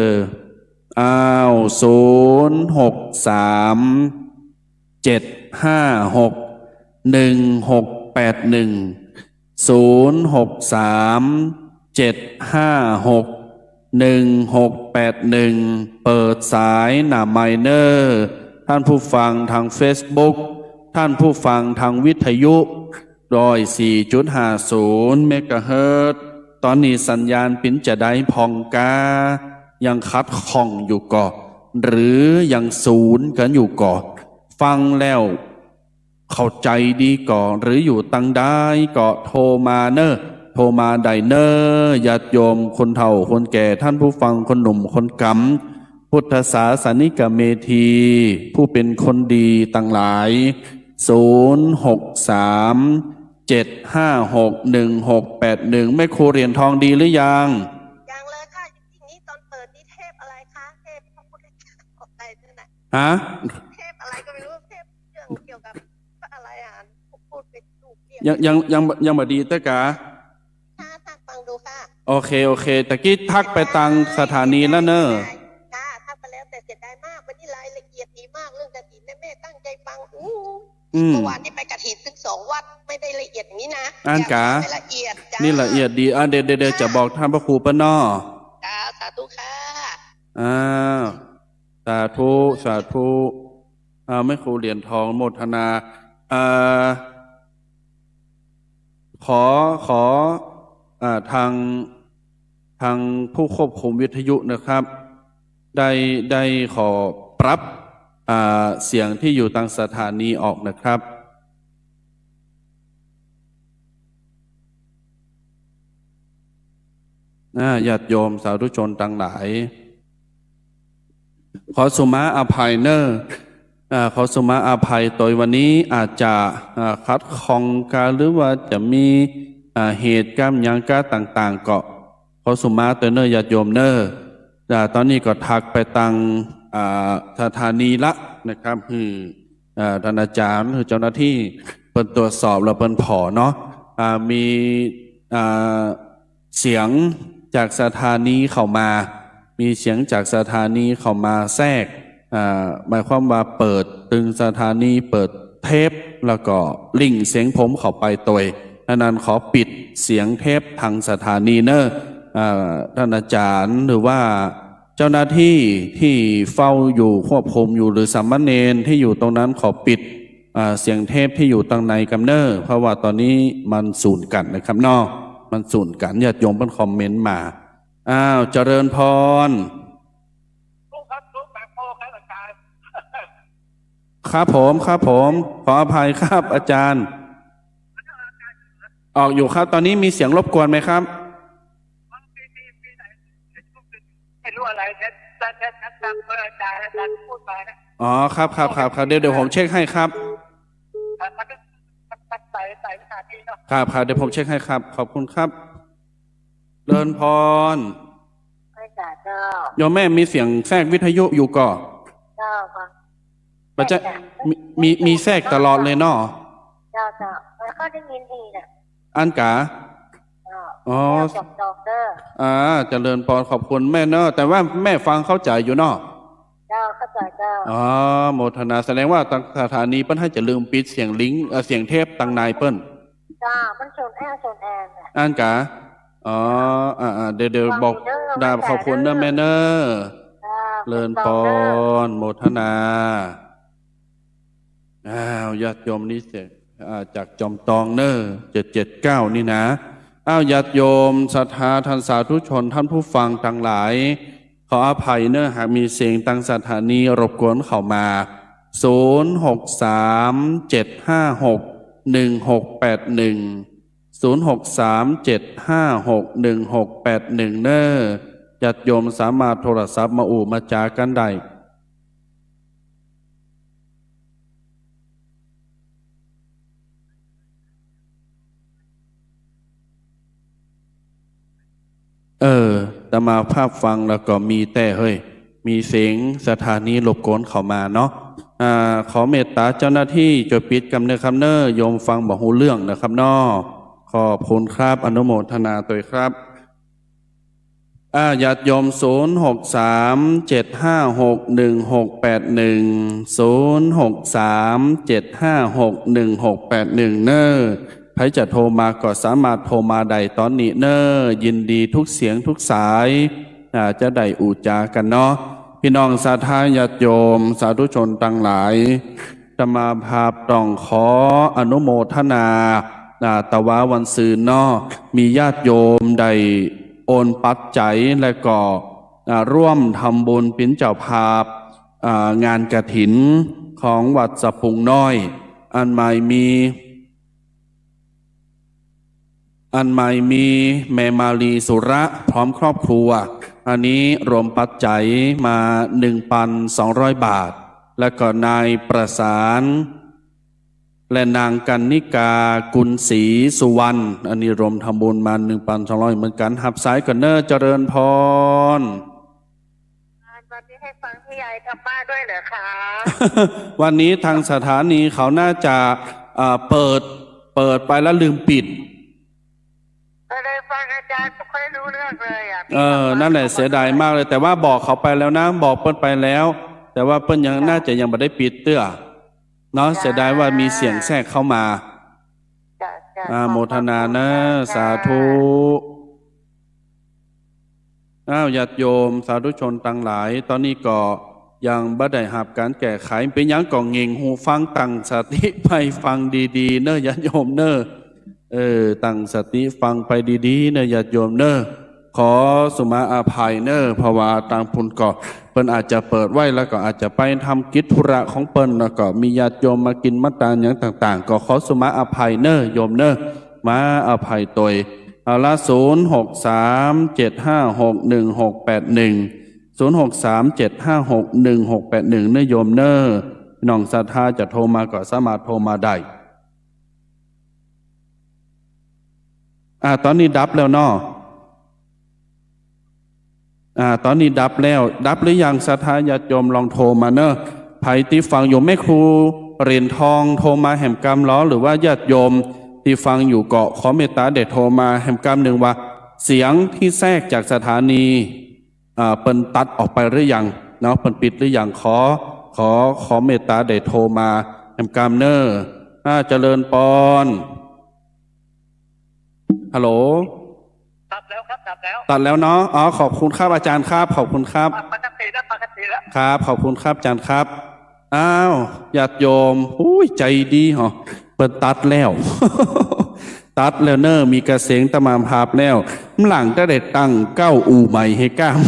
063-756-1681 เปิดสายหน้าไมเนอร์ท่านผู้ฟังทาง Facebook ท่านผู้ฟังทางวิทยุ104.50 เมกะเฮิรตซ์ตอนนี้สัญญาณปิ้นจะได้พองกายังคัดข้องอยู่ก่อ หรือยังศูนย์กันอยู่ก่อฟังแล้วเข้าใจดีก่อหรืออยู่ตังได้ก็โทรมาเนอะโทรมาได้เนอะญาติโยมคนเฒ่าคนแก่ท่านผู้ฟังคนหนุ่มคนกำพุทธศาสนิกเมธีผู้เป็นคนดีต่างหลาย063-756-1681แม่ครูเหรียญทองดีหรือยังยังเลยค่ะจริงๆนี้ตอนเปิดนี่เทพอะไรคะเทพพระพุทธเจ้าอะไรนั่นน่ะฮะเทพอะไรก็ไม่รู้เทพเรื่องเกี่ยวกับอะไรพูดไปถูกเรียกยังบ่ดีเต้กะถ้าฟังดูค่ะโอเคตะกี้ทักไปตังสถานีแล้วเนอะค่ะทักไปแล้วแต่เสียดายมากวันนี้รายละเอียดดีมากเรื่องกฐินแม่ตั้งใจฟังเมื่อวานนี้ไปกฐินถึง2 วัดไม่ได้ละเอียดอย่างนี้นะอ่านกะละเอียดนี่ละเอียดดีเดี๋ยวจะบอกท่านพระครูปะนอสาธุค่ะสาธุแม่ครูเหรียญทองโมทนาขอทางผู้ควบคุมวิทยุนะครับได้ขอปรับเสียงที่อยู่ทางสถานีออกนะครับญาติโยมสาธุชนต่างหลายขอสุมาอภัยเนอขอสุมาอภัยโดยวันนี้อาจจะคัดคองการหรือว่าจะมีเหตุการณ์ยังการต่างๆก็ขอสุมาตัวเนอญาติโยมเนอตอนนี้ก็ทักไปตังสถานีละนะครับคือท่านอาจารย์คือเจ้าหน้าที่เปิดตรวจสอบแล้วเปิดผอเนาะมีเสียงจากสถานีเข้ามามีเสียงจากสถานีเข้ามาแทรกหมายความว่าเปิดตึงสถานีเปิดเทปแล้วก็ลิงก์เสียงผมเข้าไปตัวนั้นขอปิดเสียงเทปทางสถานีเนอะท่านอาจารย์หรือว่าเจ้าหน้าที่ที่เฝ้าอยู่ควบคุมอยู่หรือสามเณรที่อยู่ตรงนั้นขอปิดเสียงเทปที่อยู่ตรงในกำเนอเพราะว่าตอนนี้มันสูญกันนะครับนอกมันสูญกันญาติโยมเป็นคอมเมนต์มาเจริญพรครับผมขออภัยครับอาจารย์ออกอยู่ครับตอนนี้มีเสียงรบกวนไหมครับไม่รู้อะไรแต่อาจารย์พูดมานะอ๋อครับเดี๋ยวผมเช็คให้ครับครับเดี๋ยวผมเช็คให้ครับขอบคุณครับเดินพรโยมแม่มีเสียงแทรกวิทยุอยู่ก่อมันจะมีแทรกตลอดเลยเนาะมันก็ได้ยินดีนะอันกะเจริญพรขอบคุณแม่เนาะแต่ว่าแม่ฟังเข้าใจอยู่เนาะเข้าใจโมทนาแสดงว่าทางสถานีเปิ้นให้จะลืมปิดเสียงลิงก์เสียงเทปตังนายเปิ้นมันชนแอนอันกะเดี๋ยวบอกดาบขอบคุณนะแม่เนอเลินปอนโมทนาญาติโยมนี่เสร็จจากจอมตองเนอ779นี่นะญาติโยมศรัทธาท่านสาธุชนท่านผู้ฟังทั้งหลายขออภัยเนอหากมีเสียงตังสถานีรบกวนเข้ามา063-756-1681 เนอญาติโยมสามารถโทรศัพท์มามาจากันได้แต่มาภาพฟังแล้วก็มีแต่มีเสียงสถานีรบกวนเข้ามาเนาะขอเมตตาเจ้าหน้าที่จดปิดกำเนิดคำเนอโยมฟังบอกหูเรื่องนะครับนอขอบคุณครับอนุโมทนาตัวครับญาติโยม063-756-1681 เนอใครจะโทรมาก็สามารถโทรมาได้ตอนนี้เนอยินดีทุกเสียงทุกสายจะได้อูจากันเนาะพี่น้องศรัทธาญาติโยมสาธุชนทั้งหลายจะมาภาพต้องขออนุโมทนาตะวาวันซืนเนาะมีญาติโยมได้โอนปัจจัยและก็ร่วมทำบุญเป็นเจ้าภาพ งานกฐินของวัดสะพุงน้อยอันใหม่มีแม่มาลีสุระพร้อมครอบครัวอันนี้รวมปัจจัยมา 1,200 บาทและก็นายประสานและนางกันนิกากุลศรีสุวรรณอันนี้รวมทำบุญมา 1,200 เหมือนกันหับสายกันเนอเจริญพรวันนี้ให้ฟังพี่ใหญ่ทำบ้านด้วยเหรอคะ วันนี้ทางสถานีเขาน่าจะเปิดไปแล้วลืมปิดเลยฟังอาจารย์ไม่ค่อยรู้เรื่องเลยนั่นแหละเสียดายมากเลยแต่ว่าบอกเขาไปแล้วนะบอกเปิ้นไปแล้วแต่ว่าเปิ้นยังน่าจะยังไม่ได้ปิดเตื้อเนาะเสียดายว่ามีเสียงแทรกเข้ามาโมทนานะสาธุญาติโยมสาธุชนทั้งหลายตอนนี้ก็ยังบ่ได้หับการแก้ไขเป็นยังก่อเง่งหูฟังตั้งสติไปฟังดีๆเนอะญาติโยมเนอะตั้งสติฟังไปดีๆเนอะญาติโยมเนอะขอสุมาอภัยเนอะเพราะว่าตางพุนก็เปิ้นอาจจะเปิดไว้แล้วก็อาจจะไปทำกิจธุระของเปิ้นแล้วก็มีญาติโยมมากินมัตตาอย่างต่างๆก็ขอสุมาอภัยเนอะโยมเนอะมาอภัยตยเอาละ0637561681 0637561681เนอะโยมเนอะพี่น้องศรัทธาจะโทรมาก็สามารถโทรมาได้ตอนนี้ดับแล้วเนาะตอนนี้ดับแล้วดับหรือยังศรัทธาญาติโยมลองโทรมาเนอะไผที่ฟังอยู่แม่ครูเหรียญทองโทรมาแห่มกรรมล้อหรือว่าญาติโยมที่ฟังอยู่เกาะขอเมตตาเด็ดโทรมาแห่มกรรมหนึ่งว่าเสียงที่แทรกจากสถานีเปิ้นตัดออกไปหรือยังเนาะเปิ้นปิดหรือยังขอเมตตาเด็ดโทรมาแห่มกรรมเนอะเจริญปอนฮัลโหลตัดแล้วครับตัดแล้วตัดแล้วเนาะขอบคุณครับอาจารย์ครับขอบคุณครับปกติแล้วครับขอบคุณครับอาจารย์ครับญาติโยมใจดีเหรอเปิดตัดแล้ว ตัดแล้วเนอะมีกระเสียงตะมามภาพแล้วหลังจะได้ตั้งอู่ใหม่ให้ก้าม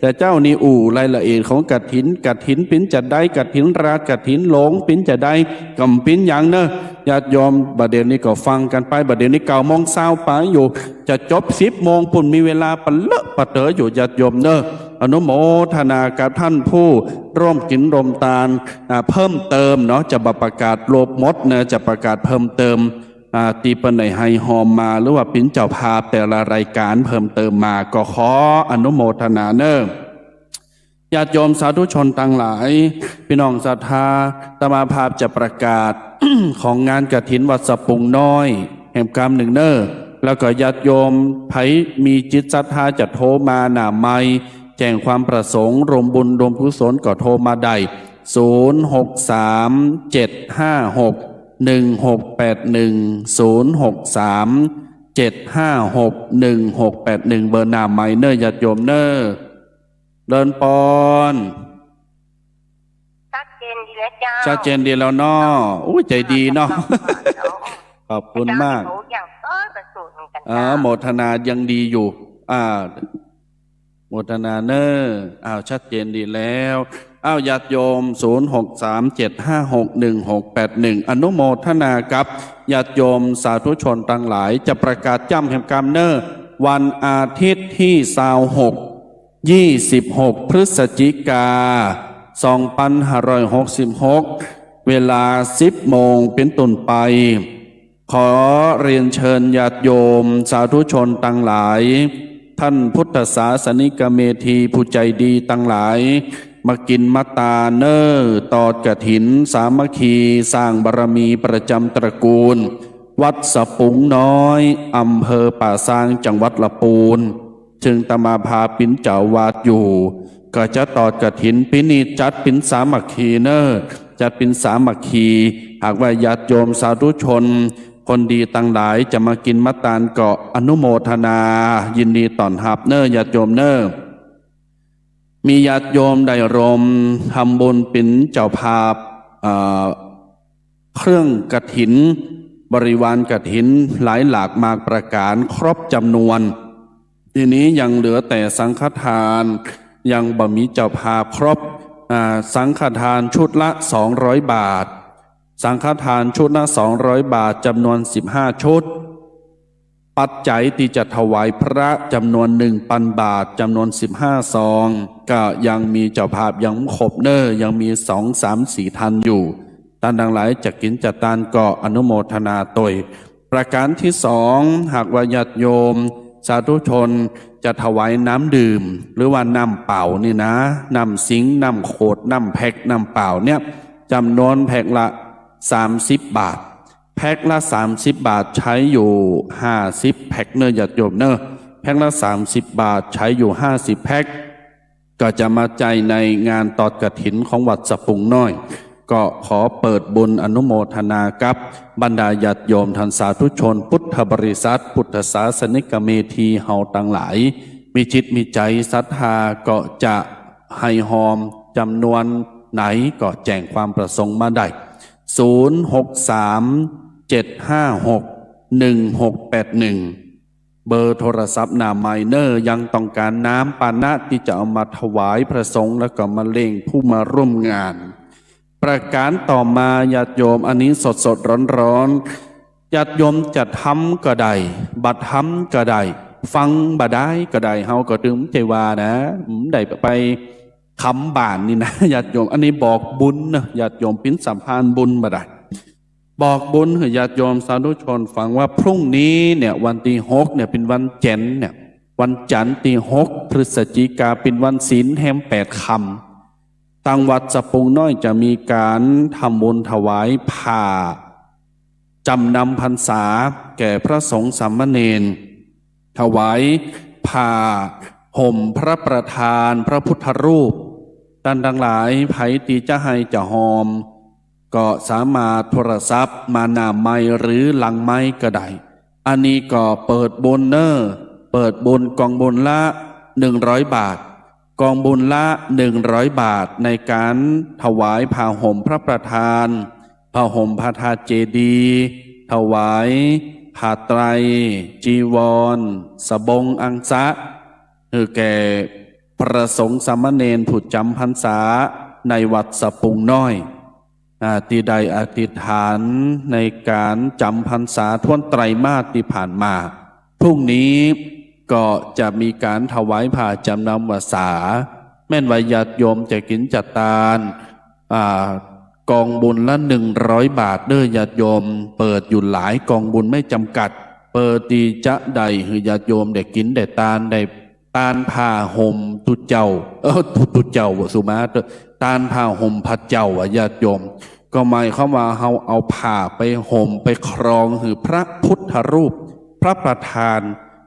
แต่เจ้านี่อู่รายละเอียดของกฐินปิ้นจะได้กฐินราชกฐินหลงปิ้นจะได้กำปิ้นอย่างเนอะญาติโยมบัดเดี๋ยวนี้ก็ฟังกันไปบัดเดี๋ยวนี้9 โมงเช้าไปอยู่จะจบ10 โมงปุ่นมีเวลาปะเลอะปะเต๋ออยู่ญาติโยมเนอะอนุโมทนากับท่านผู้ร่วมกินร่วมทานเพิ่มเติมเนาะจะประกาศโลบมดเนะจะประกาศเพิ่มเติมตีปันไหนให้หอมมาหรือว่าปิ้นเจ้าภาพแต่ละรายการเพิ่มเติมมาก็ขออนุโมทนาเนอะญาติโยมสาธุชนทั้งหลายพี่น้องศรัทธาตมาภาพจะประกาศ ของงานกฐินวัดสะพุงน้อยแห่งกรรมหนึ่งเนอะแล้วก็ญาติโยมไผมีจิตศรัทธาจะโทรมาหน้าไมค์แจ้งความประสงค์รวมบุญรวมกุศลก็โทรมาได้0637561681 0637561681เบอร์หน้าไมค์เนอะญาติโยมเนอะเดินปอนชัดเจนดีแล้วจ้าชัดเจนดีแล้วเนาะใจดีเนาะขอบคุณมากโมทนายังดีอยู่โมทนาเนอชัดเจนดีแล้วญาติโยม0637561681อนุโมทนากับญาติโยมสาธุชนทั้งหลายจะประกาศจ้ำแห่งกรรมเนอวันอาทิตย์ที่26พฤศจิกา2566เวลา10 โมงเป็นต้นไปขอเรียนเชิญญาติโยมสาธุชนทั้งหลายท่านพุทธศาสนิกเมธีผู้ใจดีทั้งหลายมากินมัตตาเนอตอดกฐินสามัคคีสร้างบารมีประจำตระกูลวัดสะพุงน้อยอำเภอป่าซางจังหวัดลำพูนจึงตมาพาปิ้นเจ้าวาดอยู่ก็จะตอดกฐินปิ้นนี้จัดปิ้นสามัคคีเนอจัดปิ้นสามัคคีหากว่าญาติโยมสาธุชนคนดีตั้งหลายจะมากินมัตตานเกาะอนุโมทนายินดีต้อนรับเนอญาติโยมเนอมีญาติโยมได้รมทำบุญเป็นเจ้าภาพเครื่องกฐินบริวารกฐินหลายหลากมากประการครบจำนวนทีนี้ยังเหลือแต่สังฆทานยังบ่มีเจ้าภาพครบ สังฆทานชุดละ200 บาทสังฆทานชุดละ200 บาทจำนวน15 ชุดปัจจัยที่จะถวายพระจำนวน1,000 บาทจำนวน15 ซองก็ยังมีเจ้าภาพยังครบเนอยังมี2 3 4ท่านอยู่ท่านทั้งหลายจะกินจะทานก็อนุโมทนาตยประการที่2หากว่าญาติโยมสาธุชนจะถวายน้ำดื่มหรือว่าน้ำเปล่านี่นะน้ำสิงน้ำโคดน้ำแพ็คน้ำเปล่าเนี่ยจำนวนแพ็คละ30 บาทแพ็คละ30 บาทใช้อยู่50 แพ็คเนอะญาติโยมเนอะแพ็คละ30 บาทใช้อยู่50 แพ็คก็จะมาใจในงานตอดกฐินของวัดสะพุงน้อยก็ขอเปิดบุญอนุโมทนากับบรรดาญาติโยมท่านสาธุชนพุทธบริษัทพุทธศาสนิกเมธีเฮาต่างหลายมีจิตมีใจศรัทธาก็จะให้หอมจำนวนไหนก็แจ้งความประสงค์มาได้063-756-1681เบอร์โทรศัพท์หน้าไมเนอร์ยังต้องการน้ำปานะที่จะเอามาถวายพระสงฆ์แล้วก็มาเล่งผู้มาร่วมงานประการต่อมาญาติโยมอันนี้สดร้อนญาติโยมจะทำก็ได้บัดทำก็ได้ฟังบ่ได้ก็ได้เฮาก็ถึงใจว่านะได้ไปคำบ้านนี่นะญาติโยมอันนี้บอกบุญนะญาติโยมปิ้นสัมพันธ์บุญบ่ได้บอกบุญให้ญาติโยมสาธุชนฟังว่าพรุ่งนี้เนี่ยวันที่6เนี่ยเป็นวันเจ็นเนี่ยวันจันทร์ที่6พฤศจิกาเป็นวันศีลแฮม8 ค่ำทางวัดสะพุงน้อยจะมีการทำบุญถวายผ้าจำนำพรรษาแก่พระสงฆ์สามเณรถวายผ้าห่มพระประธานพระพุทธรูปท่านทั้งหลายไผตีจะให้จะหอมก็สามารถโทรศัพท์มาหน้าไม้หรือหลังไม้ก็ได้อันนี้ก็เปิดบุญเนอร์เปิดบุญกองบุญละ100 บาทกองบุญละ100 บาทในการถวายผ้าห่มพระประธานผ้าห่มพระธาตุเจดีย์ถวายผ้าไตรจีวรสบงอังสะคือแก่พระสงฆ์สามเณรผู้จำพรรษาในวัดสะพุงน้อยที่ใดอธิษฐานในการจำพรรษาท่วนไตรมาสที่ผ่านมาพรุ่งนี้ก็จะมีการถวายผ้าจำนำวสาแม่นว่าญาติโยมจะกินจัดทานกองบุญละ100 บาทเด้อญาติโยมเปิดอยู่หลายกองบุญไม่จำกัดเปิดตีจะใดคือญาติโยมได้กินได้ทานได้ตานผ้าห่มตุเจ้าตุเจ้าสุมาตานผ้าห่มพระเจ้าญาติโยมก็หมายความว่าเฮาเอาผ้าไปห่มไปครองคือพระพุทธรูปพระประธาน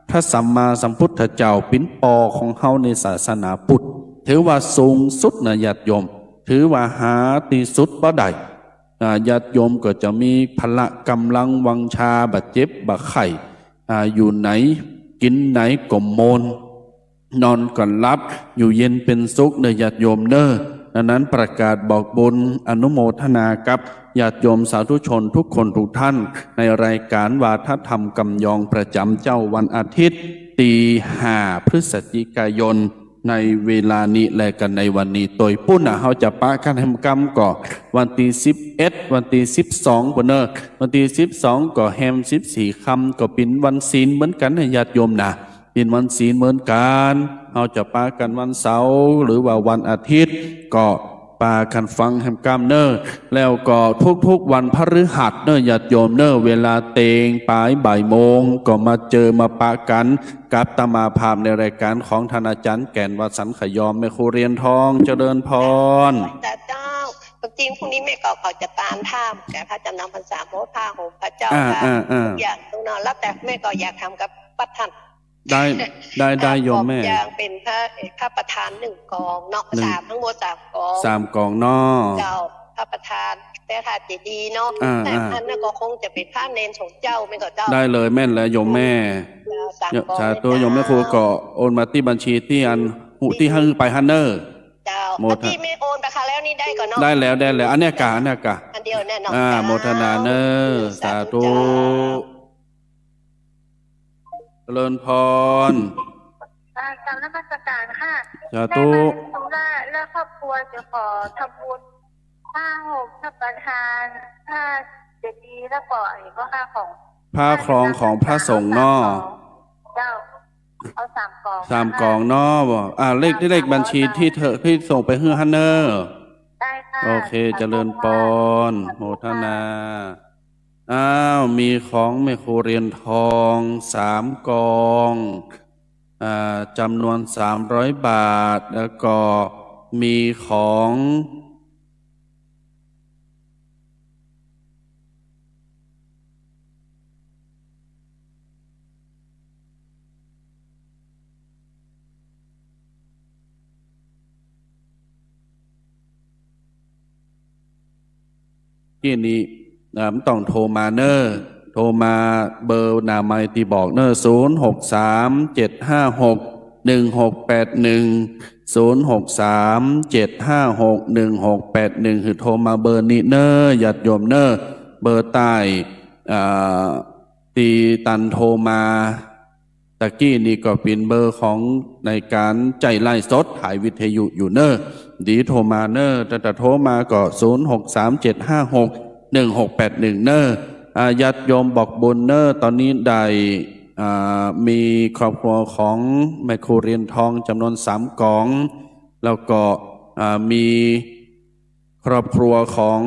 พระสัมมาสัมพุทธเจ้าปิ้นปอของเฮาในศาสนาพุทธถือว่าสูงสุดนะญาติโยมถือว่าหาที่สุดบ่ได้ญาติโยมก็จะมีพละกำลังวังชาบาดเจ็บบาดไข้อยู่ไหนกินไหนก็โมนนอนก่อนรับอยู่เย็นเป็นสุขเนญาติโยมเนอดังนั้นประกาศบอกบุญอนุโมทนากับญาติโยมสาธุชนทุกคนทุกท่านในรายการวาทธรรมกำยองประจำเจ้าวันอาทิตย์ตี5 พฤศจิกายนในเวลานี้และกันในวันนี้โดยปุ้นเขาจะปะกันแฮมกรรมก่อวันที่11วันที่12ปนเนอวันที่12ก็แฮม14 ค่ำก็เป็นวันศีลเหมือนกันญาติโยมนะเป็นวันศีลเหมือนกันเราจะปากันวันเสาร์หรือว่าวันอาทิตย์ก็ปากันฟังแฮมกรรมเนอแล้วก็ทุกวันพฤหัสเนอญาติโยมเนอเวลาเตงปลายบ่ายโมงก็มาเจอมาปากันกับตมาภาพในรายการของท่านอาจารย์แก่นวัดสันขยอมแม่ครูเรียนทองเจริญพรแต่เจ้าจริงพรุ่งนี้แม่ก็เขาจะตานท่ามแก่พระจำนำพรรษาโมผ้าห่มพระเจ้าทุกอย่างตรงนั้นแล้วแต่แม่ก็อยากทำกับปัดท่านได้โยมแม่อย่างเป็นพระประธาน1 กองเนาะ3ทั้งหมด3 กอง3 กองเนาะเจ้าพระประธานแต่ถ้าเจดีย์เนาะแต่อันนั้นก็คงจะเป็นพระเนรของเจ้าไม่ก็เจ้าได้เลยแม่นแล้วโยมแม่สาธุโยมแม่ครูก็โอนมาที่บัญชีที่อันหูที่ให้ไปฮันเนอร์เจ้าที่ไม่โอนไปค่ะแล้วนี่ได้ก่อนเนาะได้แล้วอันเนี้ยกะอันเดียวแน่นอนโมทนาเนอร์สาธุเจริญพร กรรมนมัสการค่ะ สา ได้ ธุ มาธุระและครอบครัวจะขอทำบุญผ้าห่มผ้าประทานผ้าเจดีย์แล้วก็อะไรก็ค่าของ ผ้าครองของพระสงฆ์เนอ เจ้าเอา3 กล่อง 3 กล่องเนอบ่เลขบัญชีที่เธอที่ส่งไปให้ฮันเนอร์ ได้ค่ะ โอเคเจริญปอนโมทนามีของแม่ครูเรียนทอง3 กองจำนวน300 บาทแล้วก็มีของที่นี้ต้องโทรมาเนอร์โทรมาเบอร์หนาไมค์ที่บอกเนอร์0637561681คือโทรมาเบอร์นี้เนอร์ญาติโยมเนอร์เบอร์ใต้ตีตันโทรมาตะกี้นี่ก็เป็นเบอร์ของในการใจไล่สดถ่ายวิทยุอยู่เนอร์ดีโทรมาเนอร์แต่โทรมาก็0637561681เนอร์ญาติโยมบอกบุญเนอร์ตอนนี้ได้มีครอบครัวของแม่ครูเรียนทองจำนวน3 กล่อง แล้วก็มีครอบครัวของ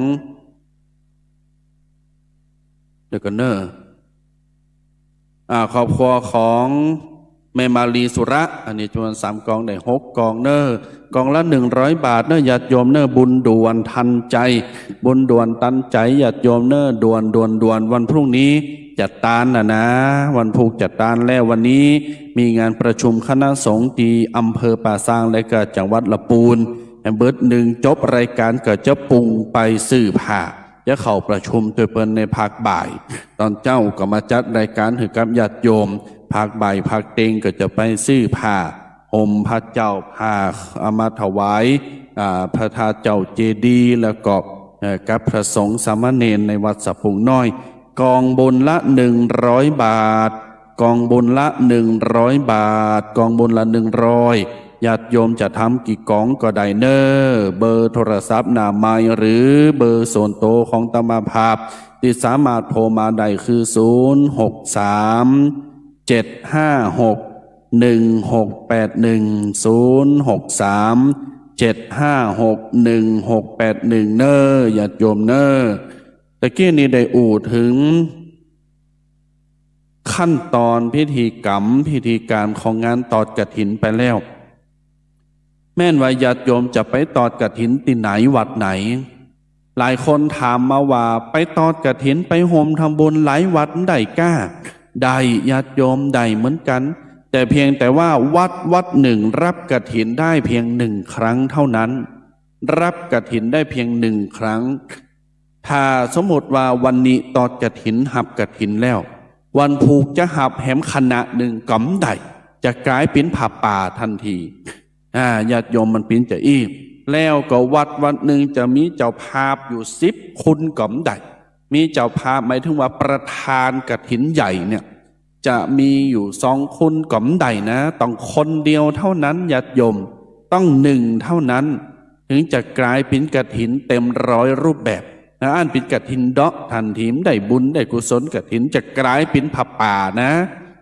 เดกเนอร์ครอบครัวของแม่มาลีสุระอันนี้จำนวน3 กล่องได้6 กล่องเนอร์กล่องละ100 บาทเนอร์ญาติโยมเนอร์บุญด่วนทันใจบุญด่วนตันใจญาติโยมเนอร์ด่วนวันพรุ่งนี้จัดตานนะวันพุธจัดตานแล้ววันนี้มีงานประชุมคณะสงฆ์ที่อำเภอป่าซางและก็จังหวัดละปูนเบิด1จบรายการก็จะปุงไปซื้อผ้าจะเข้าประชุมตัวเปิ้นในภาคบ่ายตอนเจ้าก็มาจัดรายการให้กับญาติโยมภาคบ่ายภาคเต็งก็จะไปซื้อผ้าห่มพระเจ้าผ้าเอามาถวายพระธาตุเจ้าเจดีย์แล้วก็กับพระสงฆ์สามเณรในวัดสะพุงน้อยกองบุญละ100 บาทกองบุญละ100 บาทกองบุญละ100ญาติโยมจะทำกี่กองก็ได้เนอเบอร์โทรศัพท์หน้าไมค์หรือเบอร์ส่วนตัวของตมาภาพที่สามารถโทรมาได้คือ0637561681เนอญาติโยมเนอตะกี้นี้ได้อู่ถึงขั้นตอนพิธีกรรมพิธีการของงานตอดกฐินไปแล้วแม่นว่าญาติโยมจะไปตอดกฐินที่ไหนวัดไหนหลายคนถามมาว่าไปตอดกฐินไปโฮมทำบุญหลายวัดได้ก้าได้ญาติโยมได้เหมือนกันแต่เพียงแต่ว่าวัดหนึ่งรับกฐินได้เพียง1 ครั้งเท่านั้นรับกฐินได้เพียง1 ครั้งถ้าสมมติว่าวันนี้ตอดกฐินหับกฐินแล้ววันผูกจะหับแหมคณะหนึ่งกำได้จะกลายเป็นผ้าป่าทันทีญาติโยมมันเป็นจะอีกแล้วก็วัดหนึ่งจะมีเจ้าภาพอยู่10 คนกำได้มีเจ้าภาพหมายถึงว่าประธานกฐินใหญ่เนี่ยจะมีอยู่2 คนกำได้นะต้องคนเดียวเท่านั้นญาติโยมต้อง1 เท่านั้นถึงจะกลายเป็นกฐินเต็ม100 รูปแบบอันเป็นกฐินเดาะทันทีมได้บุญได้กุศลกฐินจะกลายเป็นผ้าป่านะ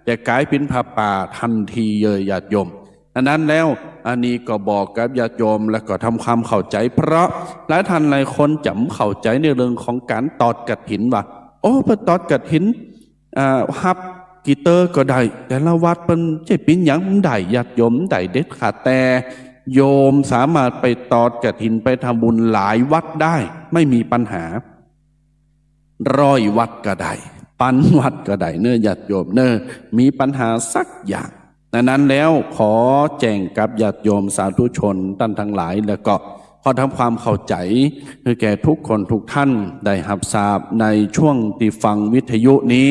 จะกลายเป็นผ้าป่าทันทีเลยญาติโยมอันนั้นแล้วอันนี้ก็บอกกับญาติโยมแล้วก็ทำความเข้าใจเพราะหลายท่านหลายคนจำเข้าใจในเรื่องของการตอดกฐินว่าโอ้พอตอดกฐินฮับกีเตอร์ก็ได้แต่ละวัดเป็นจะเป็นอย่างได้ญาติโยมได้เด็ดขาดแต่โยมสามารถไปตอดกฐินไปทำบุญหลายวัดได้ไม่มีปัญหา100 วัดก็ได้ปันวัดก็ได้เนื้อญาติโยมเนื้อมีปัญหาสักอย่างดังนั้นแล้วขอแจ้งกับญาติโยมสาธุชนท่านทั้งหลายแล้วก็ขอทำความเข้าใจคือแก่ทุกคนทุกท่านได้รับทราบในช่วงที่ฟังวิทยุนี้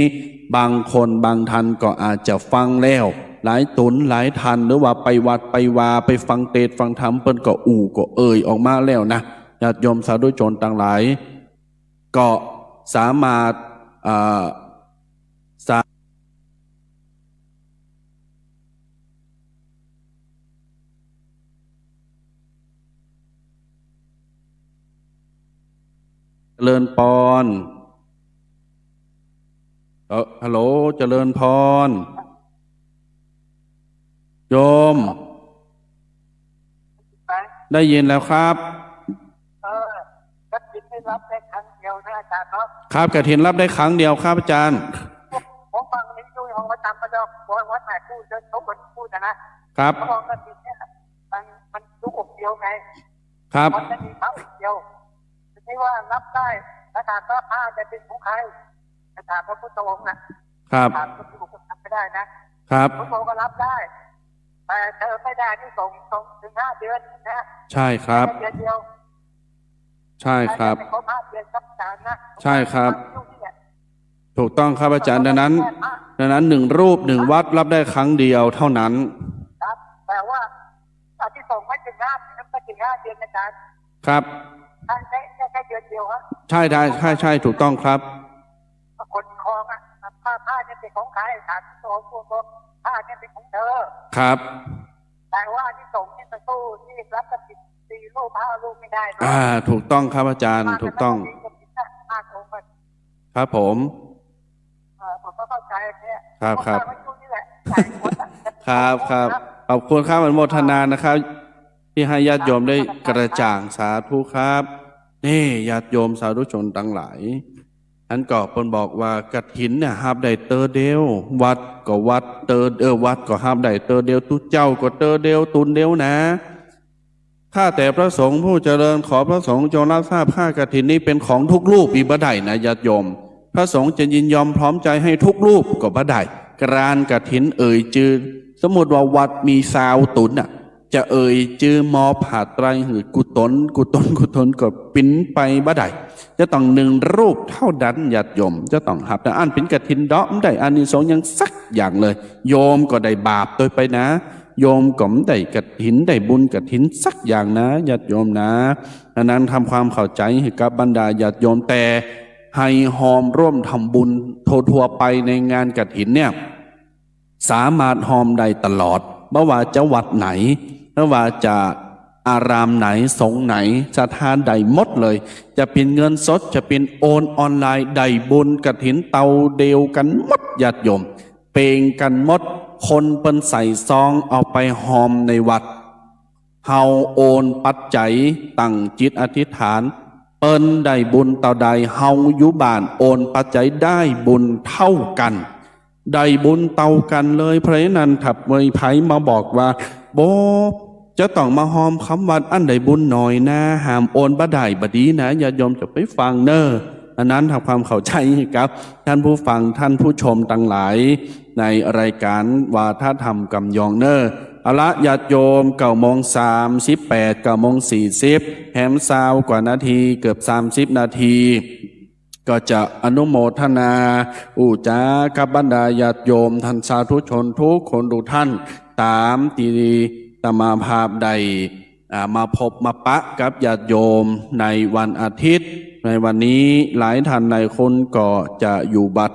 บางคนบางท่านก็อาจจะฟังแล้วหลายตุนหลายทันหรือว่าไปวัดไปวาไปฟังเทศน์ฟังธรรมเปิ้นก็ก็ออกมาแล้วนะญาติโยมสาธุชนทั้งหลายก็สามารถ เจริญพรฮัลโหลเจริญพรโยม ไป ได้ยินแล้วครับ ก็ติดให้รับได้ครั้งเดียวนะอาจารย์เนาะ ครับกฐินรับได้ครั้งเดียวครับอาจารย์ ผมฟังในยูของประจำประดอกวัดไหนพูดเดินเขาคนพูดนะครับ เขาบอกกฐินเนี่ยมันทุกอกเดียวไง ครับ มันจะมีพระองค์เดียวไม่ว่ารับได้อาจารย์ก็ผ้าจะเป็นของใครอาจารย์พระพุทธองค์นะครับอาจารย์พระพุทธองค์ทำไม่ได้นะครับพระพุทธองค์ก็รับได้แต่เธอไม่ได้ที่ส่งถึง5 เดือนนะ ใช่ครับ เดือนเดียว ใช่ครับ ไม่ครบ5 เดือนครับอาจารย์นะ ใช่ครับ ถูกต้องครับอาจารย์ดังนั้น1 รูป 1 วัดรับได้ครั้งเดียวเท่านั้น ครับแต่ว่าที่ส่งไม่ถึง5 เดือนอาจารย์ ครับ แค่เดือนเดียวครับ ใช่ได้ใช่ถูกต้องครับ คนคลองผ้าเนี่ยเป็นของใครถามตัวผ้าเนี่ยเป็นของเธอ ครับ แต่ว่าที่ส่งที่ตะตู้ที่รับกระติก4 ลูก5 ลูกไม่ได้เนาะ ถูกต้องครับอาจารย์ถูกต้อง ผ้าองค์มัน ครับผม ผมก็เข้าใจเนี่ย ครับ มันช่วงนี้แหละ ครับขอบคุณครับอนุโมทนานะครับ ที่ให้ญาติโยมได้กระจ่างสาธุครับนี่ญาติโยมสาธุชนทั้งหลายอันก็เพิ่นบอกว่ากฐินเนี่ยห้ามได้เตอเดียววัดก็วัดวัดก็ห้ามได้เตอเดียวตุเจ้าก็เตอเดียวตุนเดียวนะข้าแต่พระสงฆ์ผู้เจริญขอพระสงฆ์จงรับทราบผ้ากฐินนี้เป็นของทุกรูปอีบ่ได้นะญาติโยมพระสงฆ์จะยินยอมพร้อมใจให้ทุกรูปก็บ่ได้กรานกฐินจือสมมติว่าวัดมีซาวตุนจะจือมอผาไตรหือกุตนก็ปิ้นไปบ่ได้จะต้อง1 รูปเท่านั้นญาติโยมจะต้องหับแต่อันเป็นกฐินดอกไม่ได้อานิสงส์ยังสักอย่างเลยโยมก็ได้บาปโดยไปนะโยมก็ไม่ได้กฐินได้บุญกฐินสักอย่างนะญาติโยมนะดังนั้นทำความเข้าใจให้กับบรรดาญาติโยมแต่ให้หอมร่วมทำบุญทั่วไปในงานกฐินเนี่ยสามารถหอมได้ตลอดไม่ว่าจะวัดไหนไม่ว่าจะอารามไหนสงฆ์ไหนสถานใดหมดเลยจะเป็นเงินสดจะเป็นโอนออนไลน์ใดบุญกฐินเตาเดียวกันหมดญาติโยมเปงกันหมดคนเปิ้นใส่ซองเอาไปหอมในวัดเฮาโอนปัจจัยตั้งจิตอธิษฐานเปิ้นได้บุญเต่าใดเฮาอยู่บ้านโอนปัจจัยได้บุญเท่ากันได้บุญเต่ากันเลยเพราะนั้นถับเมยไผมาบอกว่าโบจะต้องมาหอมคำวัดอันใดบุญหน่อยนะห้ามโอนบ่ได้บดีนะญาติโยมจะไปฟังเนออันนั้นทำความเข้าใจครับท่านผู้ฟังท่านผู้ชมทั้งหลายในรายการวาทธรรมกำยองเนอเอาละญาติโยม9:38 9:40แฮมซาวกว่านาทีเกือบ30 นาทีก็จะอนุโมทนาอุจากับบรรดาญาติโยมท่านสาธุชนทุกคนทุกท่านตามที่ตมาภาพใดมาพบมาปะกับญาติโยมในวันอาทิตย์ในวันนี้หลายท่านหลายคนก็จะอยู่วัด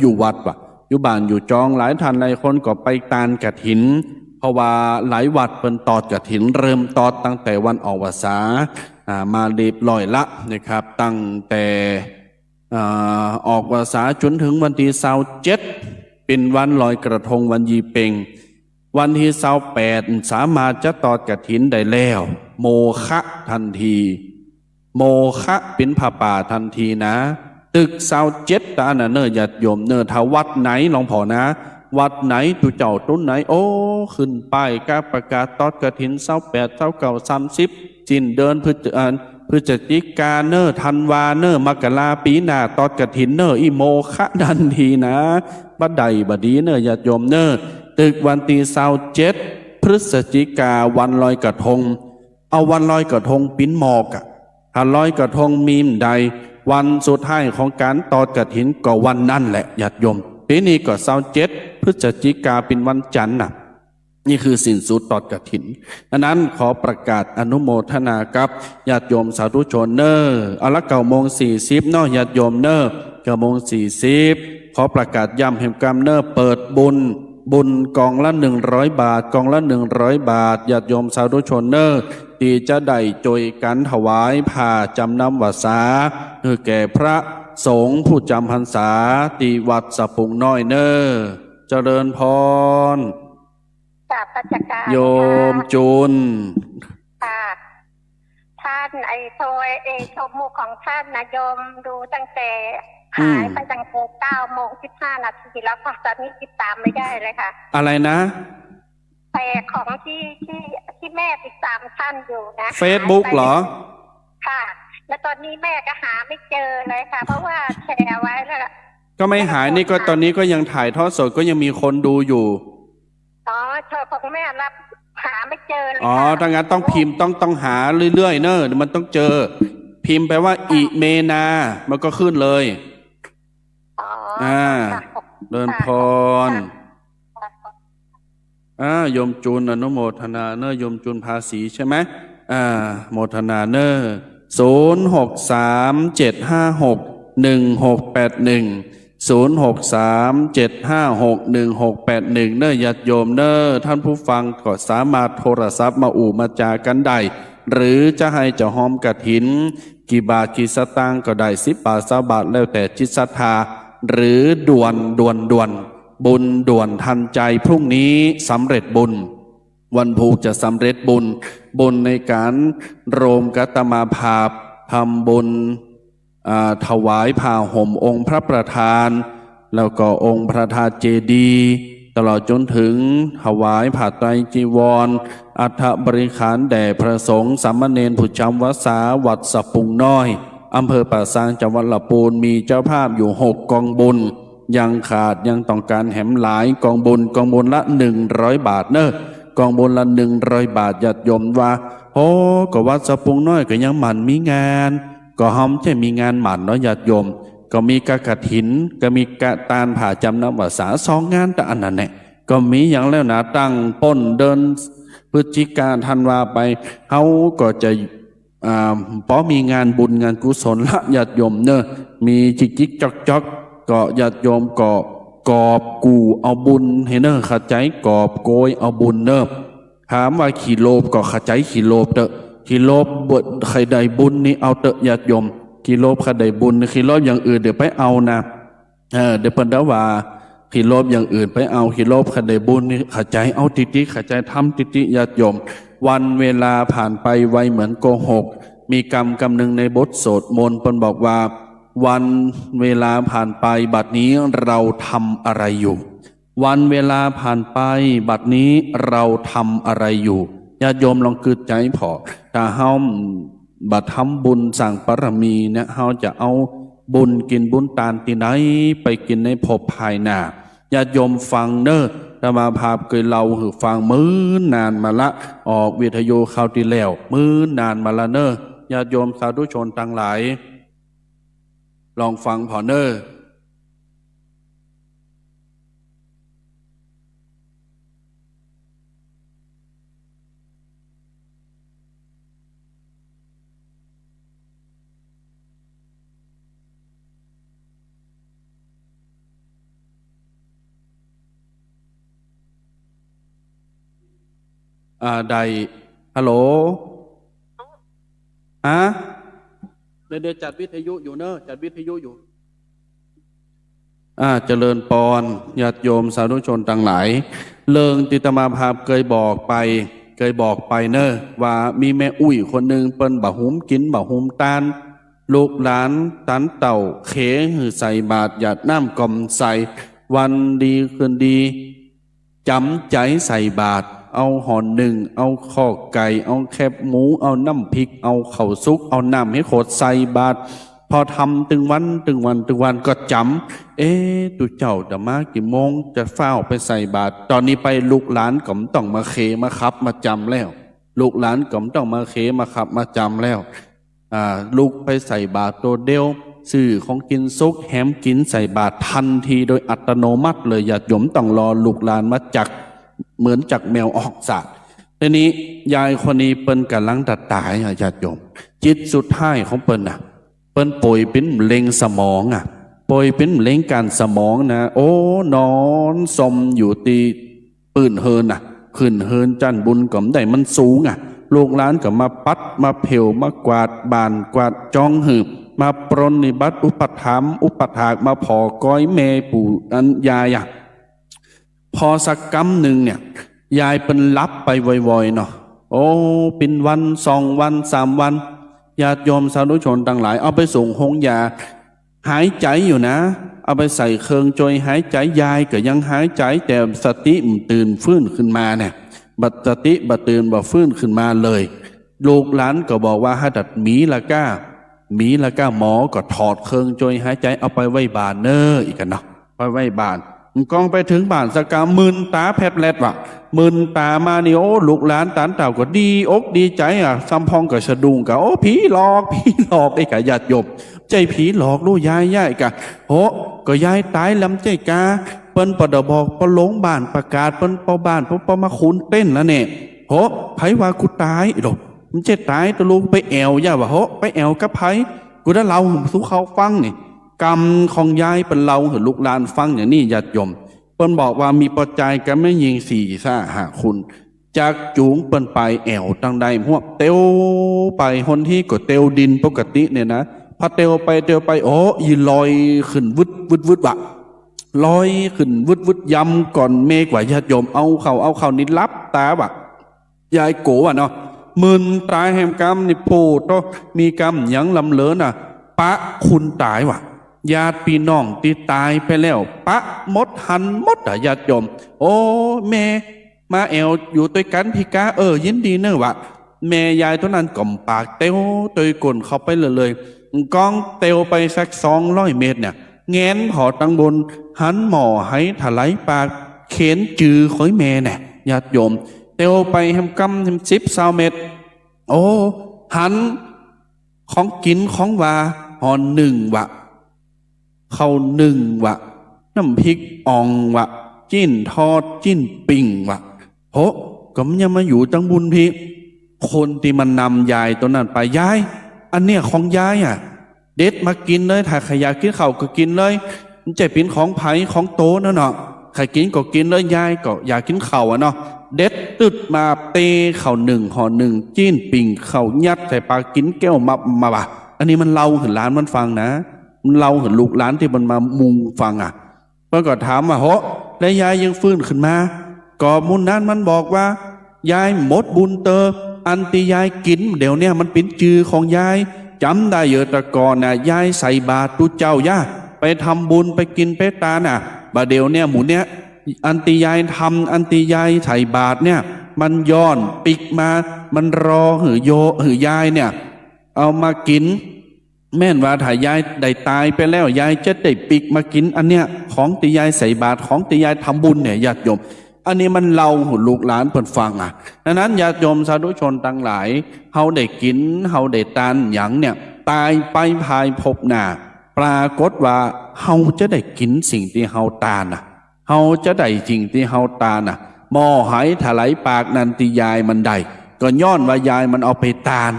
อยู่บ้านอยู่จองหลายท่านหลายคนก็ไปตานกฐินเพราะว่าหลายวัดเป็นตอดกฐินเริ่มตอดตั้งแต่วันออกพรรษามาเรียบร้อยละนะครับตั้งแต่ออกพรรษาจนถึงวันที่27เป็นวันลอยกระทงวันยีเปงวันที่28สามารถจะตอดกฐินได้แล้วโมฆะทันทีโมฆะเป็นผ้าป่าทันทีนะตึก27ตาเนอญาติโยมเนอถ้าวัดไหนลองพอนะวัดไหนตุเจ้าต้นไหนโอ้ขึ้นป้ายกาประกาศตอดกฐิน28 29 30จินเดินพฤศจิกาเนอธันวาเนอมกราปีหน้าตอดกฐินเนออีโมฆะทันทีนะบัดใดบัดดีเนอญาติโยมเนอตึกวันที่27พฤศจิกาวันลอยกระทงเอาวันลอยกระทงปิ้นหมอกถ้าลอยกระทงมีมใดวันสุดท้ายของการตอดกฐินก็วันนั่นแหละญาติโยมปีนี้ก็27พฤศจิกาเป็นวันจันทร์นี่คือสิ้นสุดตอดกฐินดังนั้นขอประกาศอนุโมทนากับญาติโยมสาธุชนเนอเอาละ9:40เนาะญาติโยมเนอ9:40ขอประกาศย้ำแห่งกรรมเนอเปิดบุญกองละ100 บาทกองละ100 บาทญาติโยมสาธุชนเนอ ที่จะได้จอยกันถวายผ้าจำนำวาสาคือแก่พระสงฆ์ผู้จำพรรษาที่วัดสะพุงน้อยเนอเจริญพรกราบพระจักการโยมจุนค่ะท่านโทยชมมุกของท่านนะโยมดูตั้งแต่หายไปตั้งแต่9:15 นาทีแล้วค่ะตอนนี้ติดตามไม่ได้เลยค่ะอะไรนะแต่ของที่แม่ติดตามท่านอยู่นะ Facebook เหรอค่ะแล้วตอนนี้แม่ก็หาไม่เจอเลยค่ะเพราะว่าแชร์ไว้แล้วก็ไม่หายนี่ก็ตอนนี้ก็ยังถ่ายทอดสดก็ยังมีคนดูอยู่อ๋อเธอของแม่รับหาไม่เจอเลยอ๋อถ้างั้นต้องพิมพ์ต้องหาเรื่อยๆเนอะมันต้องเจอพิมพ์แปลว่าอิเมนามันก็ขึ้นเลยเดินพรโยมจุนอนุโมทนาเนอะโยมจุนภาษีใช่ไหมโมทนาเนอะ0637561681 0637561681เนอะญาติโยมเนอะท่านผู้ฟังก็สามารถโทรศัพท์มามาจากันได้หรือจะให้เจ้าหอมกฐินกี่บาทกี่สตางค์ก็ได้10 บาท20 บาทแล้วแต่จิตศรัทธาหรือด่วนบุญด่วนทันใจพรุ่งนี้สำเร็จบุญวันพุธจะสำเร็จบุญในการโรมกัตมาภาพทำบุญถวายผ้าห่มองค์พระประธานแล้วก็องค์พระธาตุเจดีย์ตลอดจนถึงถวายผ้าไตรจีวรอัฐบริขารแด่พระสงฆ์สามเณรผู้จำวัดสาวัดสะพุงน้อยอำเภอป่าซางจังหวัดลำพูนมีเจ้าภาพอยู่6 กองบุญยังขาดยังต้องการแหมหลายกองบุญละ100 บาทเนอะกองบุญละ100 บาทญาติโยมว่าโอ้ก็วัดสะพุงน้อยก็ยังหมั่นมีงานก็ห้อมจะมีงานหมั่นเนาะญาติโยมก็มีกฐินก็มีกตานผ่าจำนำวาสา2 งานแต่อันนั้นแหละก็มีอย่างแล้วนะตั้งป้นเดินพฤศจิกาธันวาไปเขาก็จะพอมีงานบุญงานกุศลละญาติโยมเนอะมีจิกจอกก็ญาติโยมก็กอบกูเอาบุญเห็นเนอะขัดใจกอบโกยเอาบุญเนอะถามว่าขี่โลบก็ขัดใจขี่โลบเตอะขี่โลบบทใครใดบุญนี่เอาเตอะญาติโยมขี่โลบใครใดบุญขี่โลบอย่างอื่นเดี๋ยวไปเอานะเดี๋ยวเพิ่นว่าขี่โลบอย่างอื่นไปเอาขี่โลบใครใดบุญนี่ขัดใจเอาติขัดใจทำติญาติโยมวันเวลาผ่านไปไวเหมือนโกหกมีกรรมหนึ่งในบทสวดมนต์เพิ่นบอกว่าวันเวลาผ่านไปบัดนี้เราทำอะไรอยู่วันเวลาผ่านไปบัดนี้เราทำอะไรอยู่ญาติโยมลองคิดใจพอถ้าเฮาบัดทำบุญสั่งปรมีเนี่ยเฮาจะเอาบุญกินบุญตาลที่ไหนไปกินในภพภายหน้าญาติโยมฟังเนอะธรรมาภาพเคยเล่าให้ฟังมื้อนานมาละออกวิทยุคราวที่แล้วมื้อนานมาละเนอะญาติโยมสาธุชนทั้งหลายลองฟังพอเนอะใดฮัลโหลเดี๋ยวจัดวิทยุอยู่เนอะจัดวิทยุอยู่เจริญปอนญาติโยมสาธุชนทั้งหลายเลิงติตมาภาพเคยบอกไปเนอะว่ามีแม่อุ้ยคนหนึ่งเปิ้นบ่หุมกินบ่หุมตานลูกหลานตันเต่าเขหือใส่บาตรหยาดน้ำกล่อมใส่วันดีคืนดีจำใจใส่บาตรเอาห่อหนึ่งเอาข้อไก่เอาแคบหมูเอาน้ำพริกเอาข้าวซุกเอาน้ำให้โคตรใส่บาตรพอทำตึงวันก็จำตุเจ้าจะมากี่โมงจะเฝ้าไปใส่บาตรตอนนี้ไปลูกหลานก็ต้องมาเคมาขับมาจำแล้วลูกหลานก็ต้องมาเคมาขับมาจำแล้วลูกไปใส่บาตรตัวเดียวสื่อของกินซุกแหมกินใส่บาตรทันทีโดยอัตโนมัติเลยญาติโยมต้องรอลูกหลานมาจักเหมือนจักแมวออกสาดทีนี้ยายคนนี้เปิ้นกำลังตายญาติโยมจิตสุดท้ายของเปิ้นเปิ้นป่วยเป็นมะเร็งสมองป่วยเป็นมะเร็งการสมองนะโอ้นอนสมอยู่ตีปืนเฮินขึ้นเฮินจันบุญก่อมได้มันสูง ลูกหลานก็มาปัดมาเผวมากวาดบานกวาดจ้องหืบมาปรนนิบัติอุปถัมภ์อุปถากมาพอก้อยเมปู่อันยายพอสักกำหนึ่งเนี่ยยายเป็นรับไปวอยๆเนาะโอ้เป็นวัน2 วัน3 วันญาติโยมสาธุชนต่างหลายเอาไปส่งห้องยาหายใจอยู่นะเอาไปใส่เครื่องจอยหายใจยายก็ยังหายใจแต่สติมันตื่นฟื้นขึ้นมาเนี่ยบัดสติบัดตื่นบัดฟื้นขึ้นมาเลยลูกหลานก็บอกว่าให้ดัดหมีละก้าหมอก็ถอดเครื่องจอยหายใจเอาไปไว้บานเนออีกกันเนาะไปไว้บานกองไปถึงบ้านสกามึนตาแผลแลดว่ะมึนตามานี่โอ้ลูกหลานตานเต่าก็ดีอกดีใจซัมพองก็สะดุ้งก็โอ้ผีหลอกไอ้กะญาติโยมใจผีหลอกลูกยายกะโหก็ยายตายลำใจกาเปิ้นปะดบอกปะหลงบ้านประกาศเปิ้นปะบ้านปะมาขุนเต้นแล้วเนี่ยโหไผว่ากูตายดอกมันจะตายตะลูกไปแอวย่าว่าโหไปแอวกับไผกูได้เล่าสู่เขาฟังนี่กรรมของยายเป็นเราเห็นลูกหลานฟังอย่างนี้ญาติโยมเปิ้นบอกว่ามีปัจจัยกันไม่ยิง4-5 คุณจากจูงเปิ้นไปแอวตั้งใดพวกเตียวไปคนที่ก็เตียวดินปกติเนี่ยนะพอเตียวไปโอ้ยีลอยขึ้นวึดวะลอยขึ้นวึดยำก่อนเมกว่าญาติโยมเอาเขานิดลับตาบะยายโกวะเนาะมึนตายแหมกรรมนี่โพดก็มีกรรมยังลำเลินปะคุณตายวะญาติพี่น้องที่ตายไปแล้วปะมดหันมดญาติโยมโอ้แม่มาแอวอยู่ด้วยกันพี่กายินดีเนอะวะแม่ยายตัวนั้นก่อมปากเต้วตัวก่นเข้าไปเลยกองเต้วไปสัก200 เมตรเนี่ยแงนหอตังบนหันหมอให้ถลายปากเข็นจือข่อยแม่เนี่ยญาติโยมเต้วไปแฮมกำแฮม10-20 เมตรโอ้หันของกินของว่าหอ1 วะเข้า1 วะน้ำพริกอ่องวะจิ้นทอดจิ้นปิ่งวะโหก็มันยังมาอยู่จังบุญพี่คนที่มันนำยายตัวนั้นไปยายอันเนี้ยของยายเด็ดมากินเลยถ้าใครอยากกินข้าวก็กินเลยมันจะเป็นของไผ่ของโตนะเนาะใครกินก็กินเลยยายก็อยากกินข้าวเนาะเด็ดตึดมาเตะข้าว1 ห่อ 1จิ้นปิ่งข้าวยัดใส่ปากกินแก้วมาบ่ะอันนี้มันเล่าถึงร้านมันฟังนะมันเล่าถึงลูกหลานที่มันมามุงฟังเมื่อก็ถามว่าโหแล้วยายยังฟื้นขึ้นมาก็มุนนั้นมันบอกว่ายายหมดบุญเตออันที่ยายกินเดี๋ยวเนี้ยมันเป็นจือของยายจำได้เยอะแต่ก่อนยายใส่บาตรตุเจ้าย่าไปทำบุญไปกินเปตาบาเดี๋ยวเนี่ยหมูเนี่ยอันที่ยายทำอันที่ยายใส่บาตรเนี่ยมันย้อนปิกมามันรอหือยายเนี่ยเอามากินแม่นว่าถ้ายายได้ตายไปแล้วยายจะได้ปิกมากินอันเนี้ยของที่ยายใส่บาตรของที่ยายทำบุญเนี่ยญาติโยมอันนี้มันเล่าหุ่นลูกหลานเพิ่นฟังดังนั้นญาติโยมสาธุชนทั้งหลายเฮาได้กินเฮาได้ทานหยังเนี่ยตายไปภายภพหน้าปรากฏว่าเฮาจะได้กินสิ่งที่เฮาทานเฮาจะได้สิ่งที่เฮาทานหม้อหายถลายปากนันติยายมันได้ก็ย้อนว่ายายมันเอาไปทาน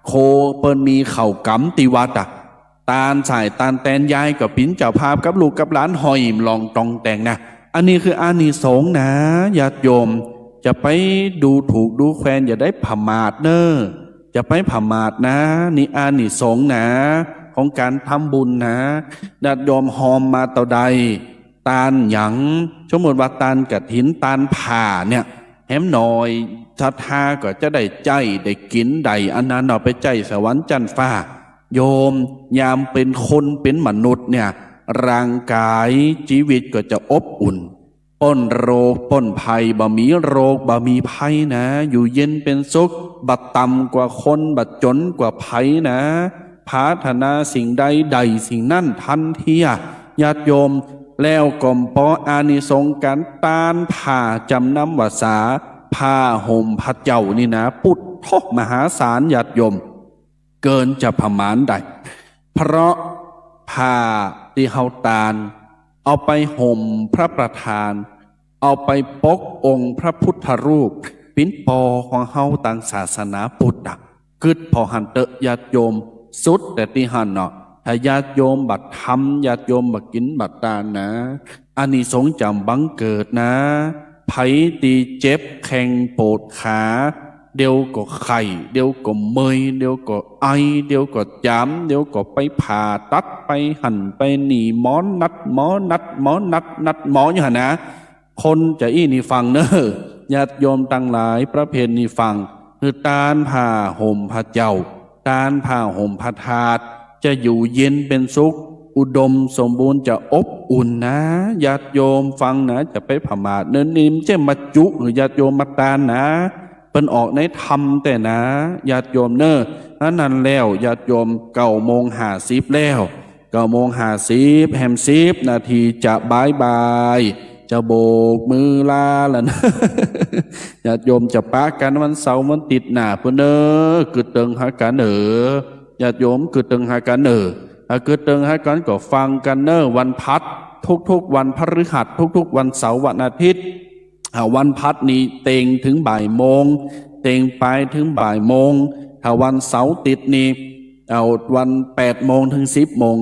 โคเปิ้นมีเข่ากำติวัดตาลสายตาลแตนยายกับปิ้นเจ้าภาพกับลูกกับหลานหอยลองตองแต่งอันนี้คืออานิสงส์นะญาติโยมจะไปดูถูกดูแคลนอย่าได้ผมาดเนอจะไปผมาดนะนี่อานิสงส์นะของการทำบุญนะญาติโยมหอมมาต่อใดตาลหยังสมมติว่าตาลกฐินตาลผ่าเนี่ยแหมหน่อยศรัทธาก็จะได้ใจได้กินได้อันนั้นเอาไปใจสวรรค์จันทร์ฟ้าโยมยามเป็นคนเป็นมนุษย์เนี่ยร่างกายชีวิตก็จะอบอุ่นป้นโรคป้นภัยบ่มีโรคบ่มีภัยนะอยู่เย็นเป็นสุขบัดต่ำกว่าคนบัดจนกว่าภัยนะพัฒนาสิ่งใดสิ่งนั้นทันทีญาติโยมแล้วก่อมปออานิสงส์การตานผ่าจำนำวาสาผ้าห่มพระเจ้านี่นะปุถทกมหาศาลญาติโยมเกินจะประมาณได้เพราะผ้าที่เฮาตานเอาไปห่มพระประธานเอาไปปกองค์พระพุทธรูปปิ้นปอของเฮาต่างศาสนาพุทธกึดพอหันเตญาติโยมสุดแต่ที่หันเนาะถ้าญาติโยมบัดทำญาติโยมบัดกินบัดตานนะอานิสงส์จำบังเกิดนะไผตีเจ็บแข้งปวดขา เดี๋ยวก็ไข้เดี๋ยวก็เมยเดี๋ยวก็ไอเดี๋ยวก็จามเดี๋ยวก็ไปผ่าตัดไปหั่นไปหนีหมอนัดหมอนัดหมอนัดนัดหมออย่างนั้นนะคนจะอี้นี่ฟังเนอะญาติโยมตั้งหลายประเพณีฟังคือตานผ้าห่มผ้าเจ้าตานผ้าห่มผ้าทาสจะอยู่เย็นเป็นสุขอุดมสมบูรณ์จะอบอุ่นนะญาติโยมฟังนะจะไปผมาดเนินนิมเจ้มาจุหรือญาติโยมมาตานนะเป็นออกในธรรมแต่นะญาติโยมเนอะนั้นแล้วญาติโยม9:50แล้ว9:50แฮม10นาทีจะบายบายจะโบกมือลาแล้วนะ ญาติโยมจะปะกันวันเสาร์วันติดหน้าเพื่อนเนอะกึดเติงหากันญาติโยมกึดเติงหากันถ้าเกิดเติงหากันก็ฟังกันเนอะวันพัดทุกวันพฤหัสทุกวันเสาร์วันอาทิตย์วันพัดนี้เต็งถึงบ่ายโมงเต็งไปถึงบ่ายโมงถ้าวันเสาร์ติดนี้เอาวัน8 โมงถึง10 โมง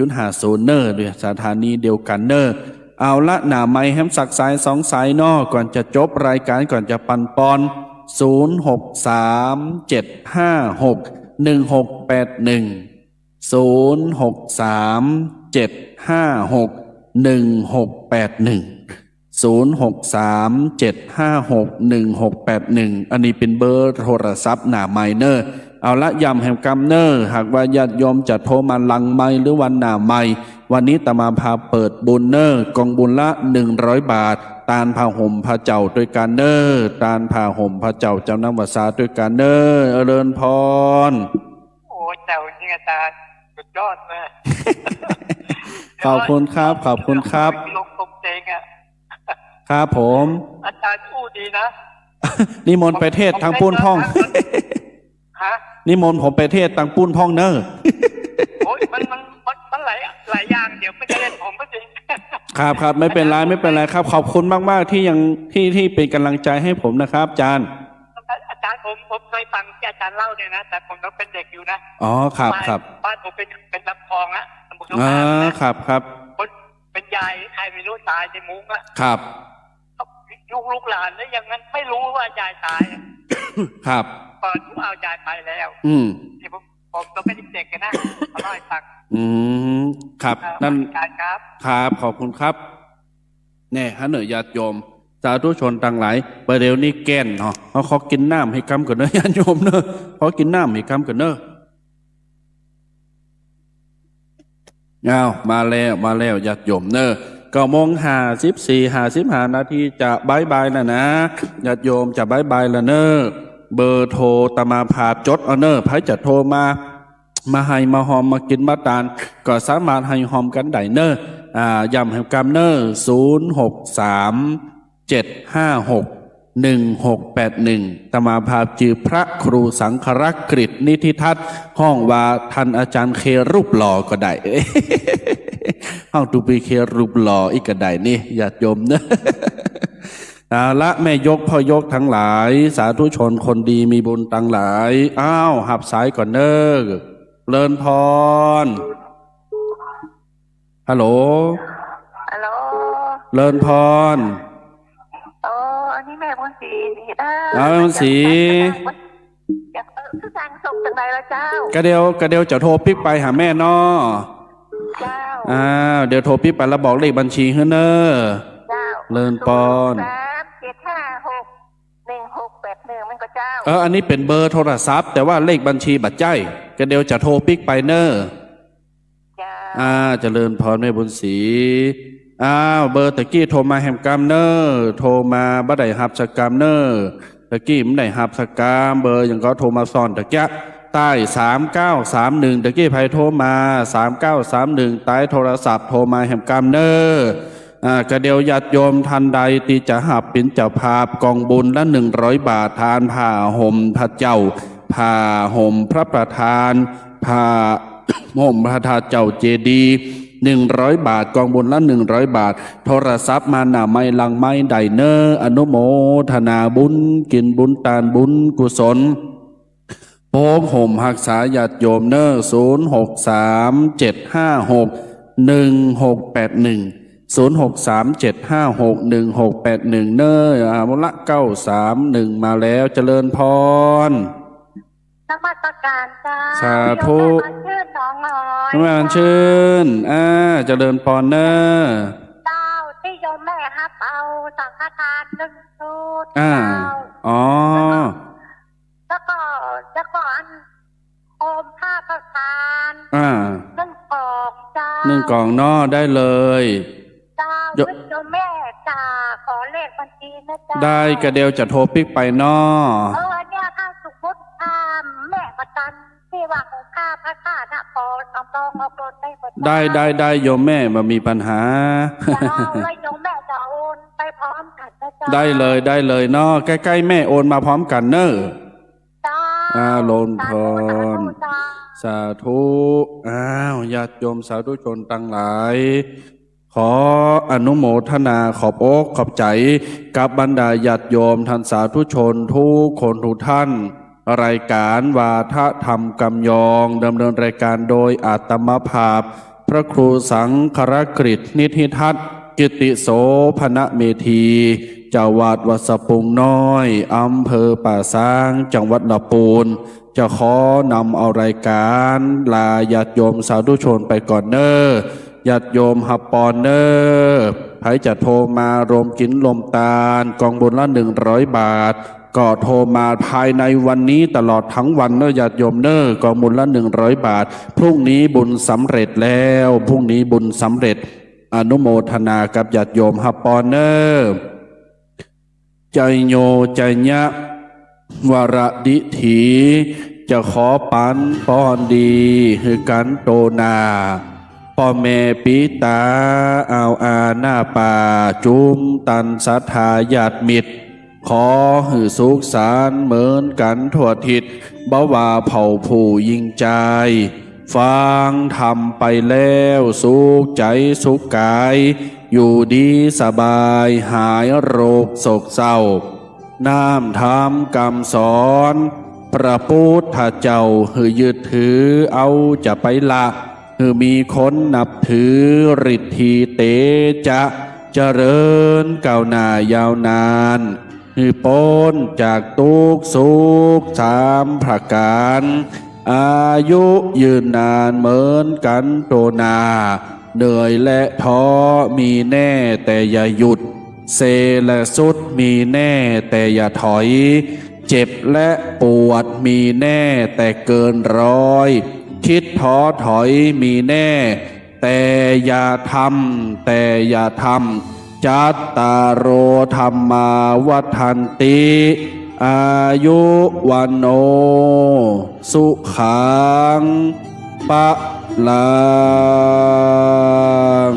104.50เนอร์ด้วยสถานีเดียวกันเนอร์เอาละหน้าไม้แฮมสักสาย2 สายนอก่อนจะจบรายการก่อนจะปันปอน0637561681 0637561681 อันนี้เป็นเบอร์โทรศัพท์หน้าไมเนอร์เอาละย้ำแห่งกำเนอร์หากว่าญาติโยมจะโทรมาลังไมหรือวันหน้าไมวันนี้ตมาพาเปิดบุญเนอร์กองบุญละ100 บาทตานผ้าห่มผ้าเจ้าด้วยกันเนอร์ตานผ้าห่มผ้าเจ้าจำนำวาสาด้วยกันเนอร์เริญพรโอ้เจ้าจริงอาจารย์สุดยอดเลย ขอบคุณครับขอบคุณครับลงตรงเจงอ่ะครับผมอาจารย์พูดดีนะ นิมนต์ไปเทศทางปุ้นพ่องฮะนิมนต์ผมไปเทศทางปุ้นพ่องเนอโอ้ยมันหลายอย่างเดี๋ยวไม่ได้เล่นผมก็จริงครับไม่เป็นไรครับขอบคุณมากๆที่ยังที่เป็นกำลังใจให้ผมนะครับอาจารย์ผมเคยฟังที่อาจารย์เล่าเนี่ยนะแต่ผมก็เป็นเด็กอยู่นะอ๋อครับบ้านผมเป็นลำคลองอะตำบลอ๋อครับคนเป็นยายใครไม่รู้ตายในมุ้งอะครับลูกหลานแล้วยังงั้นไม่รู้ว่ายายตายครับเปิดทุกเอายายไปแล้วที่ผมก็ไม่ได้เด็กกันนะอร่อยฟังครับนั่นครับขอบคุณครับแน่ฮะเหนือญาติโยมสาธุชนต่างหลายประเดี๋ยวนี้แก่นเนาะเขากินน้ำให้กำกันเนอะญาติโยมเนอะเขากินน้ำให้กำกันเนอะเอามาแล้วญาติโยมเนอะ9:54 นาทีจะบายนะนะญาติโยมจะบายแล้วเนอะเบอร์โทรตมาพาจดเอาเนอะไผจะโทรมาให้มาหอมมากินมาตานก็สามารถให้หอมกันได้เนอะย้ำให้กำเนอะ0637561681ตมาภาพจือพระครูสังฆรักษ์กฤษนิธิทัศน์ห้องว่าท่านอาจารย์เครูปหล่อก็ได้ ห้องตูปีเครูปหล่ออีกก็ได้นี่ญาติโยมเนอะละแม่ยกพ่อยกทั้งหลายสาธุชนคนดีมีบุญทั้งหลายหับสายก่อนเนอะเลินพรฮัลโหลเลินพรอันนี้แม่บุญศรีนี่แม่บุญศรีคือสั่งส่งจากไหนละเจ้ากระเดียวจะโทรปิ๊กไปหาแม่น้อเจ้าเดี๋ยวโทรปิ๊กไปแล้วบอกเลขบัญชีให้เนอะเจ้าเลินพร3756161มันก็เจ้าอันนี้เป็นเบอร์โทรศัพท์แต่ว่าเลขบัญชีบัตรใจกระเดียวจะโทรปิ๊กไปเนอะเจริญพรแม่บุญศรีเบอร์ตะกี้โทรมาแฮมกามเนอร์โทรมาบ่ได้หับสกามเนอร์ตะกี้ไม่ได้หับสกามเบอร์ยังก็โทรมาซ่อนตะกี้ใต้3931ตะกี้ไผโทรมา3931ใต้โทรศัพท์โทรมาแฮมกามเนอร์กระเดียวญาติโยมทันใดที่จะหับเป็นเจ้าภาพกองบุญละ100 บาททานผ้าห่มพระเจ้าผ้าห่มพระประธานผ้าห่มพระธาตุเจ้าเจดีย์100 บาทกองบุญละ100 บาทโทรศัพท์มาหน้าไม้ลังไม้ไดเนอร์อนุโมทนาบุญกินบุญตานบุญกุศลโป้งห่มหักษาญาติโยมเนอร์0637561681 0637561681เนอมุละ931มาแล้วเจริญพรนมัสการจ้าสาธุ โยมแม่มาชื่นน้องหน่อย มาชื่นเจริญพรเนอเจ้าที่โยมแม่ฮับเอาสังฆทาน1 ชุดอ๋อแล้วก็อันโอมผ้าประทาน1 กล่องจ้า1 กล่องนอได้เลยเจ้าโยมแม่จ้าขอเลขบัญชีนะจ้าได้กระเดียวจะโทรปิกไปนอเนี่ยถ้าสุขุมแม่ประกันที่ว่าของข้าพระข้านะพอเอาตองเอาโกนได้โยมแม่มามีปัญหาแล้วโยมแม่จะโอนไปพร้อมกันนะจ๊ะได้เลยเนาะใกล้ๆแม่โอนมาพร้อมกันเนอะโลนพรสาธุญาติโยมสาธุชนทั้งหลายขออนุโมทนาขอบอกขอบใจกับบรรดาญาติโยมท่านสาธุชนทุกคนทุกท่านรายการวาทธรรมกำยองดำเนินรายการโดยอาตมภาพพระครูสังฆรกฤษนิธิทัศน์กิติโสภณเมธีเจ้าวาดวัดสะพุงน้อยอำเภอป่าซางจังหวัดลำพูนจะขอนำเอารายการลาญาติโยมสาธุชนไปก่อนเนอญาติโยมฮับปอนเนอใครจะโทรมารวมกินลมตาลกองบุญละ100 บาทก็โทรมาภายในวันนี้ตลอดทั้งวันเนอญาติโยมเนอกองบุญละ100 บาทพรุ่งนี้บุญสำเร็จแล้วพรุ่งนี้บุญสำเร็จอนุโมทนากับญาติโยมฮับปอนเนอใจโยใจยะวรดิถีจะขอปันป้อนดีคือกันโตนาพ่อแม่ปิตาเอาหน้าป่าจุมตันสัทธาญาติมิตรขอหือสุขสารเหมือนกันทั่วทิศบ่ว่าเผ่าผู้ยิ่งใจฟังทำไปแล้วสุขใจสุขกายอยู่ดีสบายหายโรคโศกเศร้าน้ำธรรมกรรมสอนพระพุทธเจ้าหือยึดถือเอาจะไปละคือมีคนนับถือฤทธิเตจะเจริญก้าวหน้ายาวนานคือพ้นจากทุกข์สุข3 ประการอายุยืนนานเหมือนกันโตนาเหนื่อยและท้อมีแน่แต่อย่าหยุดเซและสุดมีแน่แต่อย่าถอยเจ็บและปวดมีแน่แต่เกิน100คิดท้อถอยมีแน่แต่อย่าทำจัตตารโอธรรมาวัฏันติอายุวันโนสุขังปะลัง